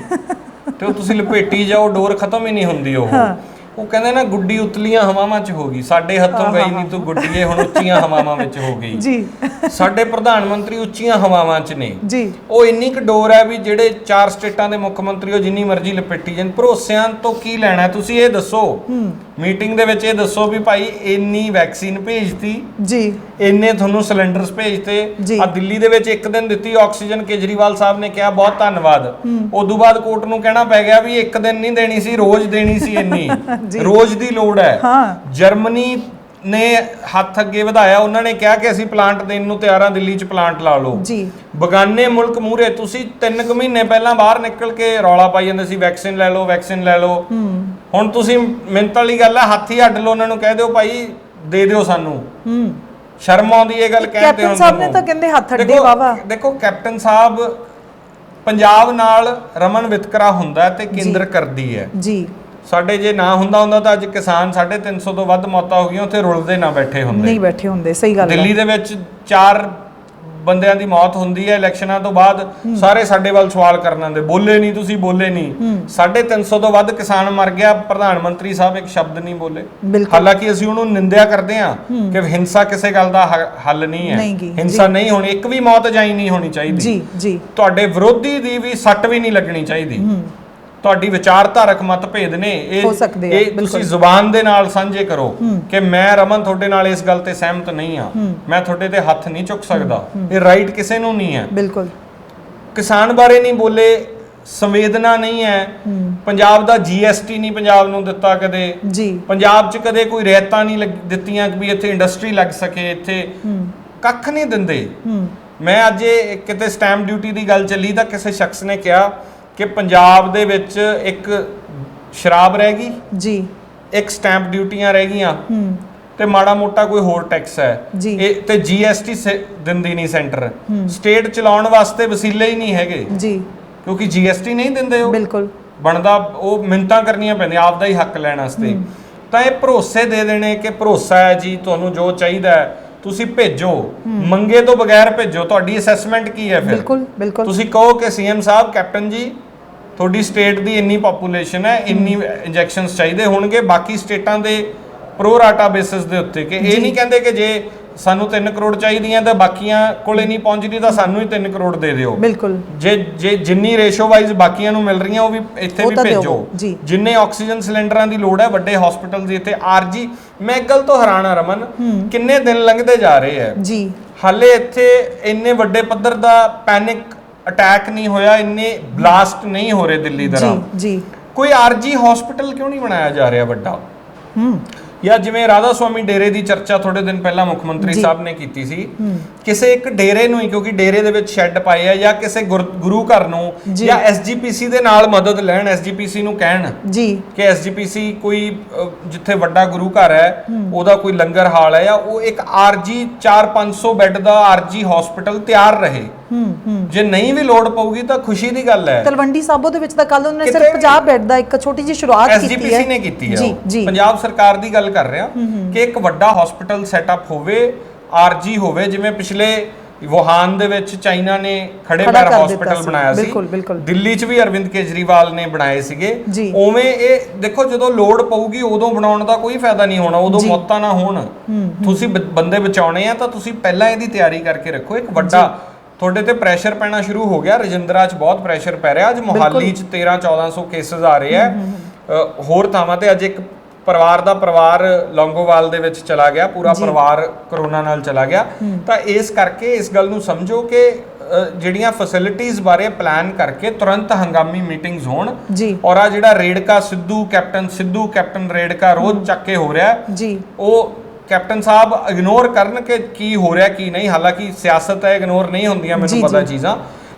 ਤੇ ਉਹ ਤੁਸੀਂ ਲਪੇਟੀ ਜਾਓ, ਡੋਰ ਖਤਮ ਹੀ ਨਹੀਂ ਹੁੰਦੀ। ਉਹ ਕਹਿੰਦੇ ਨਾ ਗੁੱਡੀ ਉਤਲੀਆਂ ਹਵਾਵਾਂ 'ਚ ਹੋ ਗਈ, ਸਾਡੇ ਹੱਥੋਂ ਗਈ ਨਹੀਂ ਤੂੰ ਗੁੱਡੀਏ, ਹੁਣ ਉੱਚੀਆਂ ਹਵਾਵਾਂ ਵਿੱਚ ਹੋ ਗਈ ਜੀ। ਸਾਡੇ ਪ੍ਰਧਾਨ ਮੰਤਰੀ ਉੱਚੀਆਂ ਹਵਾਵਾਂ 'ਚ ਨੇ ਜੀ, ਉਹ ਇੰਨੀ ਕੁ ਡੋਰ ਹੈ ਵੀ ਜਿਹੜੇ 4 ਸਟੇਟਾਂ ਦੇ ਮੁੱਖ ਮੰਤਰੀ ਉਹ ਜਿੰਨੀ ਮਰਜ਼ੀ ਲਪੇਟੀ ਜਾਣ। ਭਰੋਸਿਆਂ ਤੋਂ ਕੀ ਲੈਣਾ, ਤੁਸੀਂ ਇਹ ਦੱਸੋ ਮੀਟਿੰਗ ਦੇ ਵਿੱਚ, ਇਹ ਦੱਸੋ ਵੀ ਭਾਈ ਇੰਨੀ ਵੈਕਸੀਨ ਭੇਜਤੀ ਜੀ, ਇੰਨੇ ਤੁਹਾਨੂੰ ਸਿਲੰਡਰਸ ਭੇਜਤੇ। ਆ ਦਿੱਲੀ ਦੇ ਵਿੱਚ ਇੱਕ ਦਿਨ ਦਿੱਤੀ ਆਕਸੀਜਨ, ਕੇਜਰੀਵਾਲ ਸਾਹਿਬ ਨੇ ਕਿਹਾ ਬਹੁਤ ਧੰਨਵਾਦ, ਉਦੋਂ ਬਾਅਦ ਕੋਰਟ ਨੂੰ ਕਹਿਣਾ ਪੈ ਗਿਆ ਵੀ ਇੱਕ ਦਿਨ ਨਹੀਂ ਦੇਣੀ ਸੀ, ਰੋਜ਼ ਦੇਣੀ ਸੀ, ਇੰਨੀ ਰੋਜ਼ ਦੀ ਲੋੜ ਹੈ। ਜਰਮਨੀ ਨੇ ਹੱਥ ਅੱਗੇ ਵਧਾਇਆ, ਉਹਨਾਂ ਨੇ ਕਿਹਾ ਕਿ ਅਸੀਂ ਪਲਾਂਟ ਦੇਣ ਨੂੰ ਤਿਆਰ ਹਾਂ, ਦਿੱਲੀ 'ਚ ਪਲਾਂਟ ਲਾ ਲਓ ਜੀ। ਬਗਾਨੇ ਮੁਲਕ ਮੂਹਰੇ ਤੁਸੀਂ 3 ਕੁ ਮਹੀਨੇ ਪਹਿਲਾਂ ਬਾਹਰ ਨਿਕਲ ਕੇ ਰੌਲਾ ਪਾਈ ਜਾਂਦੇ ਸੀ ਵੈਕਸੀਨ ਲੈ ਲਓ, ਵੈਕਸੀਨ ਲੈ ਲਓ। ਹੁਣ ਤੁਸੀਂ ਮਿੰਟ ਵਾਲੀ ਗੱਲ ਹੈ, ਹੱਥ ਹੀ ਅੱਡ ਲਓ, ਉਹਨਾਂ ਨੂੰ ਕਹਿ ਦਿਓ ਭਾਈ ਦੇ ਦਿਓ ਸਾਨੂੰ। ਸ਼ਰਮ ਆਉਂਦੀ ਇਹ ਗੱਲ ਕਹਿੰਦੇ। ਕੈਪਟਨ ਸਾਹਿਬ ਨੇ ਤਾਂ ਕਹਿੰਦੇ ਹੱਥ ਅੱਡੇ ਵਾਵਾ। ਦੇਖੋ ਕੈਪਟਨ ਸਾਹਿਬ ਪੰਜਾਬ ਨਾਲ ਰਮਨ ਵਿਤਕਰਾ ਹੁੰਦਾ ਤੇ ਕੇਂਦਰ ਕਰਦੀ ਹੈ ਜੀ। ਸਾਡੇ ਜੇ ਨਾ ਹੁੰਦਾ ਤਾਂ ਅੱਜ ਕਿਸਾਨ 350 ਤੋਂ ਵੱਧ ਮੌਤਾਂ ਹੋ ਗਈਆਂ, ਉੱਥੇ ਰੁਲਦੇ ਨਾ ਬੈਠੇ ਹੁੰਦੇ। ਸਹੀ ਗੱਲ ਹੈ। ਦਿੱਲੀ ਦੇ ਵਿੱਚ 4 ਬੰਦਿਆਂ ਦੀ ਮੌਤ ਹੁੰਦੀ ਹੈ ਇਲੈਕਸ਼ਨਾਂ ਤੋਂ ਬਾਅਦ, ਸਾਰੇ ਸਾਡੇ ਵੱਲ ਸਵਾਲ ਕਰਨ ਆਉਂਦੇ, ਬੋਲੇ ਨਹੀਂ ਤੁਸੀਂ, ਬੋਲੇ ਨਹੀਂ। 350 ਤੋਂ ਵੱਧ ਕਿਸਾਨ ਮਰ ਗਿਆ, ਪ੍ਰਧਾਨ ਮੰਤਰੀ ਸਾਹਿਬ ਇੱਕ ਸ਼ਬਦ ਨਹੀਂ ਬੋਲੇ। ਹਾਲਾਂਕਿ ਅਸੀਂ ਉਹਨੂੰ ਨਿੰਦਿਆ ਕਰਦੇ ਹਾਂ ਕਿ ਹਿੰਸਾ ਕਿਸੇ ਗੱਲ ਦਾ ਹੱਲ ਨਹੀਂ ਹੈ, ਹਿੰਸਾ ਨਹੀਂ ਹੋਣੀ, ਇੱਕ ਵੀ ਮੌਤ ਜਾਈ ਨਹੀਂ ਹੋਣੀ ਚਾਹੀਦੀ। ਤੁਹਾਡੇ ਵਿਰੋਧੀ ਦੀ ਵੀ ਸੱਟ ਵੀ ਨਹੀਂ ਲੱਗਣੀ ਚਾਹੀਦੀ। ਤੁਹਾਡੀ ਵਿਚਾਰਧਾਰਕ ਮਤਭੇਦ ਨੇ, ਇਹ ਤੁਸੀਂ ਜ਼ੁਬਾਨ ਦੇ ਨਾਲ ਸਾਂਝੇ ਕਰੋ ਕਿ ਮੈਂ ਰਮਨ ਤੁਹਾਡੇ ਨਾਲ ਇਸ ਗੱਲ ਤੇ ਸਹਿਮਤ ਨਹੀਂ ਆ, ਮੈਂ ਤੁਹਾਡੇ ਤੇ ਹੱਥ ਨਹੀਂ ਚੁੱਕ ਸਕਦਾ। ਇਹ ਰਾਈਟ ਕਿਸੇ ਨੂੰ ਨਹੀਂ ਹੈ। ਬਿਲਕੁਲ ਕਿਸਾਨ ਬਾਰੇ ਨਹੀਂ ਬੋਲੇ, ਸੰਵੇਦਨਾ ਨਹੀਂ ਹੈ। ਪੰਜਾਬ ਦਾ GST ਨਹੀਂ ਪੰਜਾਬ ਨੂੰ ਦਿੱਤਾ ਕਦੇ ਜੀ, ਪੰਜਾਬ 'ਚ ਕਦੇ ਕੋਈ ਰਿਆਇਤਾਂ ਨਹੀਂ ਦਿੱਤੀਆਂ ਵੀ ਇੱਥੇ ਇੰਡਸਟਰੀ ਲੱਗ ਸਕੇ, ਇੱਥੇ ਕੱਖ ਨਹੀਂ ਦਿੰਦੇ। ਮੈਂ ਅੱਜ ਕਿਤੇ ਸਟੈਂਪ ਡਿਊਟੀ ਦੀ ਗੱਲ ਚੱਲੀ ਤਾਂ ਕਿਸੇ ਸ਼ਖਸ ਨੇ ਕਿਹਾ ਕਿ ਪੰਜਾਬ ਦੇ ਵਿੱਚ ਇੱਕ ਸ਼ਰਾਬ ਰਹਿ ਗਈ ਜੀ, ਇੱਕ ਸਟੈਂਪ ਡਿਊਟੀਆਂ ਰਹਿ ਗਈਆਂ ਤੇ ਮਾੜਾ ਮੋਟਾ ਕੋਈ ਹੋਰ ਟੈਕਸ ਹੈ ਇਹ, ਤੇ GST ਦਿੰਦੀ ਨਹੀਂ ਸੈਂਟਰ। ਸਟੇਟ ਚਲਾਉਣ ਵਾਸਤੇ ਵਸੀਲੇ ਹੀ ਨਹੀਂ ਹੈਗੇ ਜੀ, ਕਿਉਂਕਿ GST ਨਹੀਂ ਦਿੰਦੇ। ਉਹ ਬਿਲਕੁਲ ਬਣਦਾ, ਉਹ ਮਿੰਨਤਾਂ ਕਰਨੀਆਂ ਪੈਂਦੀਆਂ ਆਪਦਾ ਹੀ ਹੱਕ ਲੈਣ ਵਾਸਤੇ। ਤਾਂ ਇਹ ਭਰੋਸੇ ਦੇ ਦੇਣੇ ਕਿ ਭਰੋਸਾ ਹੈ ਜੀ, ਤੁਹਾਨੂੰ ਜੋ ਚਾਹੀਦਾ ਹੈ ਤੁਸੀਂ ਭੇਜੋ, ਮੰਗੇ ਤੋਂ ਬਗੈਰ ਭੇਜੋ। ਤੁਹਾਡੀ ਅਸੈਸਮੈਂਟ ਕੀ ਹੈ ਫਿਰ? ਬਿਲਕੁਲ ਤੁਸੀਂ ਕਹੋ ਕਿ CM ਸਾਹਿਬ, ਕੈਪਟਨ ਜੀ ਤੁਹਾਡੀ ਸਟੇਟ ਦੀ ਇੰਨੀ ਪੋਪੂਲੇਸ਼ਨ ਹੈ, ਇੰਨੀ ਇੰਜੈਕਸ਼ਨਸ ਚਾਹੀਦੇ ਹੋਣਗੇ, ਬਾਕੀ ਸਟੇਟਾਂ ਦੇ ਪ੍ਰੋ ਰਾਟਾ ਬੇਸਿਸ ਦੇ ਉੱਤੇ। ਕਿ ਇਹ ਨਹੀਂ ਕਹਿੰਦੇ ਕਿ ਜੇ ਸਾਨੂੰ 3 ਕਰੋੜ ਚਾਹੀਦੀਆਂ ਤਾਂ ਬਾਕੀਆਂ ਕੋਲੇ ਨਹੀਂ ਪਹੁੰਚਦੀ ਤਾਂ ਸਾਨੂੰ ਹੀ 3 ਕਰੋੜ ਦੇ ਦਿਓ। ਬਿਲਕੁਲ ਜੇ ਜਿੰਨੀ ਰੇਸ਼ੋ ਵਾਈਜ਼ ਬਾਕੀਆਂ ਨੂੰ ਮਿਲ ਰਹੀਆਂ ਉਹ ਵੀ ਇੱਥੇ ਵੀ ਭੇਜੋ। ਜਿੰਨੇ ਆਕਸੀਜਨ ਸਿਲੰਡਰਾਂ ਦੀ ਲੋੜ ਹੈ ਵੱਡੇ ਹਸਪੀਟਲ ਦੀ ਇੱਥੇ RG। ਮੈਂ ਇੱਕ ਗੱਲ ਤੋਂ ਹੈਰਾਨ ਆ ਰਮਨ, ਕਿੰਨੇ ਦਿਨ ਲੰਘਦੇ ਜਾ ਰਹੇ ਹੈ ਜੀ, ਹਾਲੇ ਇੱਥੇ ਇੰਨੇ ਵੱਡੇ ਪੱਧਰ ਦਾ ਪੈਨਿਕ ਅਟੈਕ ਨਹੀਂ ਹੋਇਆ, ਇੰਨੇ ਬਲਾਸਟ ਨਹੀਂ ਹੋ ਰਹੇ ਦਿੱਲੀ ਤਰ੍ਹਾਂ ਜੀ। ਕੋਈ RG ਹਸਪੀਟਲ ਕਿਉਂ ਨਹੀਂ ਬਣਾਇਆ ਜਾ ਰਿਹਾ ਵੱਡਾ? ਜਾਂ ਜਿਵੇਂ ਰਾਧਾ ਸੁਆਮੀ ਡੇਰੇ ਦੀ ਚਰਚਾ ਥੋੜੇ ਦਿਨ ਪਹਿਲਾਂ ਮੁੱਖ ਮੰਤਰੀ ਸਾਹਿਬ ਨੇ ਕੀਤੀ ਸੀ, ਕਿਸੇ ਇੱਕ ਡੇਰੇ ਨੂੰ ਹੀ, ਕਿਉਂਕਿ ਡੇਰੇ ਦੇ ਵਿੱਚ ਸ਼ੈੱਡ ਪਾਏ ਆ, ਜਾਂ ਕਿਸੇ ਗੁਰੂ ਘਰ ਨੂੰ ਜਾਂ ਐਸਜੀਪੀਸੀ ਦੇ ਨਾਲ ਮਦਦ ਲੈਣ, ਐਸਜੀਪੀਸੀ ਨੂੰ ਕਹਿਣ ਜੀ ਕਿ ਐਸਜੀਪੀਸੀ ਕੋਈ ਜਿੱਥੇ ਵੱਡਾ ਗੁਰੂ ਘਰ ਹੈ ਉਹਦਾ ਕੋਈ ਲੰਗਰ ਹਾਲ ਹੈ, ਜਾਂ ਉਹ ਇੱਕ ਆਰਜੀ 400-500 ਬੈੱਡ ਦਾ ਆਰਜੀ ਹਸਪੀਟਲ ਤਿਆਰ ਰਹੇ। ਜੇ ਨਹੀਂ ਵੀ ਲੋੜ ਪਊਗੀ ਤਾਂ ਖੁਸ਼ੀ ਦੀ ਗੱਲ ਹੈ। ਤਲਵੰਡੀ ਸਾਬੋ ਦੇ ਵਿੱਚ ਤਾਂ ਕੱਲ ਉਹਨਾਂ ਨੇ ਸਿਰਫ 50 ਬੈੱਡ ਦਾ ਇੱਕ ਛੋਟੀ ਜਿਹੀ ਸ਼ੁਰੂਆਤ ਕੀਤੀ ਹੈ, ਐਸਜੀਪੀਸੀ ਨੇ ਕੀਤੀ ਹੈ। ਪੰਜਾਬ ਸਰਕਾਰ ਦੀ ਗੱਲ ਕਰ ਰਿਹਾ ਕਿ ਇੱਕ ਵੱਡਾ ਹਸਪੀਟਲ ਸੈਟਅਪ ਹੋਵੇ, ਆਰਜੀ ਹੋਵੇ, ਜਿਵੇਂ ਪਿਛਲੇ ਵੁਹਾਨ ਦੇ ਵਿੱਚ ਚਾਈਨਾ ਨੇ ਖੜੇ ਪੈਰ ਹਸਪੀਟਲ ਬਣਾਇਆ ਸੀ, ਦਿੱਲੀ 'ਚ ਵੀ ਅਰਵਿੰਦ ਕੇਜਰੀਵਾਲ ਨੇ ਬਣਾਏ ਸੀਗੇ। ਉਵੇਂ ਇਹ ਦੇਖੋ, ਜਦੋਂ ਲੋੜ ਪਊਗੀ ਉਦੋਂ ਬਣਾਉਣ ਦਾ ਕੋਈ ਫਾਇਦਾ ਨਹੀਂ ਹੋਣਾ, ਉਦੋਂ ਮੌਤਾਂ ਨਾ ਹੋਣ। ਤੁਸੀਂ ਬੰਦੇ ਬਚਾਉਣੇ ਆ ਤਾਂ ਤੁਸੀਂ ਪਹਿਲਾਂ ਇਹਦੀ ਤਿਆਰੀ ਕਰਕੇ ਰੱਖੋ। ਇੱਕ ਵੱਡਾ ਤੁਹਾਡੇ ਤੇ ਪ੍ਰੈਸ਼ਰ ਪੈਣਾ ਸ਼ੁਰੂ ਹੋ ਗਿਆ, ਰਜਿੰਦਰਾ 'ਚ ਬਹੁਤ ਪ੍ਰੈਸ਼ਰ ਪੈ ਰਿਹਾ। ਅੱਜ ਮੋਹਾਲੀ 'ਚ 1300-1400 ਕੇਸਿਸ ਆ ਰਹੇ ਆ, ਹੋਰ ਥਾਵਾਂ ਤੇ ਅੱਜ ਇੱਕ ਪਰਿਵਾਰ ਲੌਂਗੋਵਾਲ ਦੇ ਵਿੱਚ ਚਲਾ ਗਿਆ, ਪੂਰਾ ਪਰਿਵਾਰ ਕਰੋਨਾ ਨਾਲ ਚਲਾ ਗਿਆ। ਤਾਂ ਇਸ ਕਰਕੇ ਇਸ ਗੱਲ ਨੂੰ ਸਮਝੋ ਕਿ ਜਿਹੜੀਆਂ ਫੈਸਿਲਿਟੀਆਂ ਬਾਰੇ ਪਲਾਨ ਕਰਕੇ ਤੁਰੰਤ ਹੰਗਾਮੀ ਮੀਟਿੰਗਸ ਹੋਣ। ਔਰ ਆ ਜਿਹੜਾ ਰੇੜਕਾ ਕੈਪਟਨ ਰੇੜਕਾ ਰੋਜ਼ ਚੱਕੇ ਹੋ ਰਿਹਾ ਜੀ, ਉਹ ਕੈਪਟਨ ਸਾਹਿਬ ਇਗਨੋਰ ਕਰਨ ਕਿ ਕੀ ਹੋ ਰਿਹਾ ਕੀ ਨਹੀਂ। ਹਾਲਾਂਕਿ ਸਿਆਸਤ ਹੈ, ਇਗਨੋਰ ਨਹੀਂ ਹੁੰਦੀਆਂ, ਮੈਨੂੰ ਪਤਾ ਚੀਜ਼ਾਂ,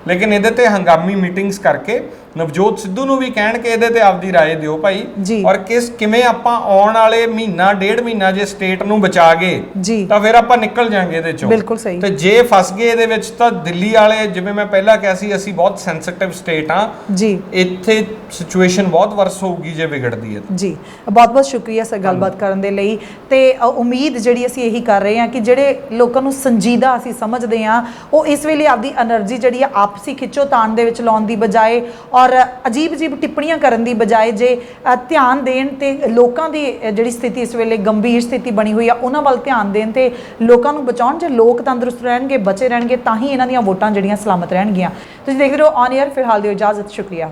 ਲੇਕਿਨ ਇਹਦੇ ਤੇ ਹੰਗਾਮੀ ਮੀਟਿੰਗਸ ਕਰਕੇ ਨਵਜੋਤ ਸਿੱਧੂ ਨੂੰ ਵੀ ਕਹਿਣ ਕਿ ਇਹਦੇ ਤੇ ਆਪਦੀ ਰਾਏ ਦਿਓ ਭਾਈ, ਔਰ ਕਿਵੇਂ ਆਪਾਂ ਆਉਣ ਵਾਲੇ ਮਹੀਨਾ ਡੇਢ ਮਹੀਨਾ ਜੇ ਸਟੇਟ ਨੂੰ ਬਚਾ ਗਏ ਤਾਂ ਫਿਰ ਆਪਾਂ ਨਿਕਲ ਜਾਾਂਗੇ ਇਹਦੇ ਚੋਂ। ਤੇ ਜੇ ਫਸ ਗਏ ਇਹਦੇ ਵਿੱਚ ਤਾਂ ਦਿੱਲੀ ਵਾਲੇ, ਜਿਵੇਂ ਮੈਂ ਪਹਿਲਾਂ ਕਿਹਾ ਸੀ, ਅਸੀਂ ਬਹੁਤ ਸੈਂਸਿਟਿਵ ਸਟੇਟ ਆ ਜੀ, ਇੱਥੇ ਸਿਚੁਏਸ਼ਨ ਬਹੁਤ ਵਰਸ ਹੋਊਗੀ ਜੇ ਵਿਗੜਦੀ ਹੈ ਜੀ। ਬਹੁਤ ਬਹੁਤ ਸ਼ੁਕਰੀਆ ਸਰ ਗੱਲਬਾਤ ਕਰਨ ਦੇ ਲਈ। ਤੇ ਉਮੀਦ ਜਿਹੜੀ ਅਸੀਂ ਇਹੀ ਕਰ ਰਹੇ ਹਾਂ ਕਿ ਜਿਹੜੇ ਲੋਕਾਂ ਨੂੰ ਸੰਜੀਦਾ ਅਸੀਂ ਸਮਝਦੇ ਹਾਂ, ਉਹ ਇਸ ਵੇਲੇ ਆਪਦੀ એનર્ਜੀ ਜਿਹੜੀ ਆ ਆਪਸੀ ਖਿੱਚੋਤਾਣ ਦੇ ਵਿੱਚ ਲਾਉਣ ਦੀ ਬਜਾਏ ਔਰ ਅਜੀਬ ਟਿੱਪਣੀਆਂ ਕਰਨ ਦੀ ਬਜਾਏ ਜੇ ਧਿਆਨ ਦੇਣ ਤੇ ਲੋਕਾਂ ਦੀ ਜਿਹੜੀ ਸਥਿਤੀ ਇਸ ਵੇਲੇ ਗੰਭੀਰ ਸਥਿਤੀ ਬਣੀ ਹੋਈ ਆ ਉਹਨਾਂ ਵੱਲ ਧਿਆਨ ਦੇਣ ਤੇ ਲੋਕਾਂ ਨੂੰ ਬਚਾਉਣ। ਜੇ ਲੋਕ ਤੰਦਰੁਸਤ ਰਹਿਣਗੇ, ਬਚੇ ਰਹਿਣਗੇ, ਤਾਂ ਹੀ ਇਹਨਾਂ ਦੀਆਂ ਵੋਟਾਂ ਜਿਹੜੀਆਂ ਸਲਾਮਤ ਰਹਿਣਗੀਆਂ। ਤੁਸੀਂ ਦੇਖਦੇ ਰਹੋ ਔਨ 에ਅਰ। ਫਿਲਹਾਲ ਦਿਓ ਇਜਾਜ਼ਤ, ਸ਼ੁਕਰੀਆ।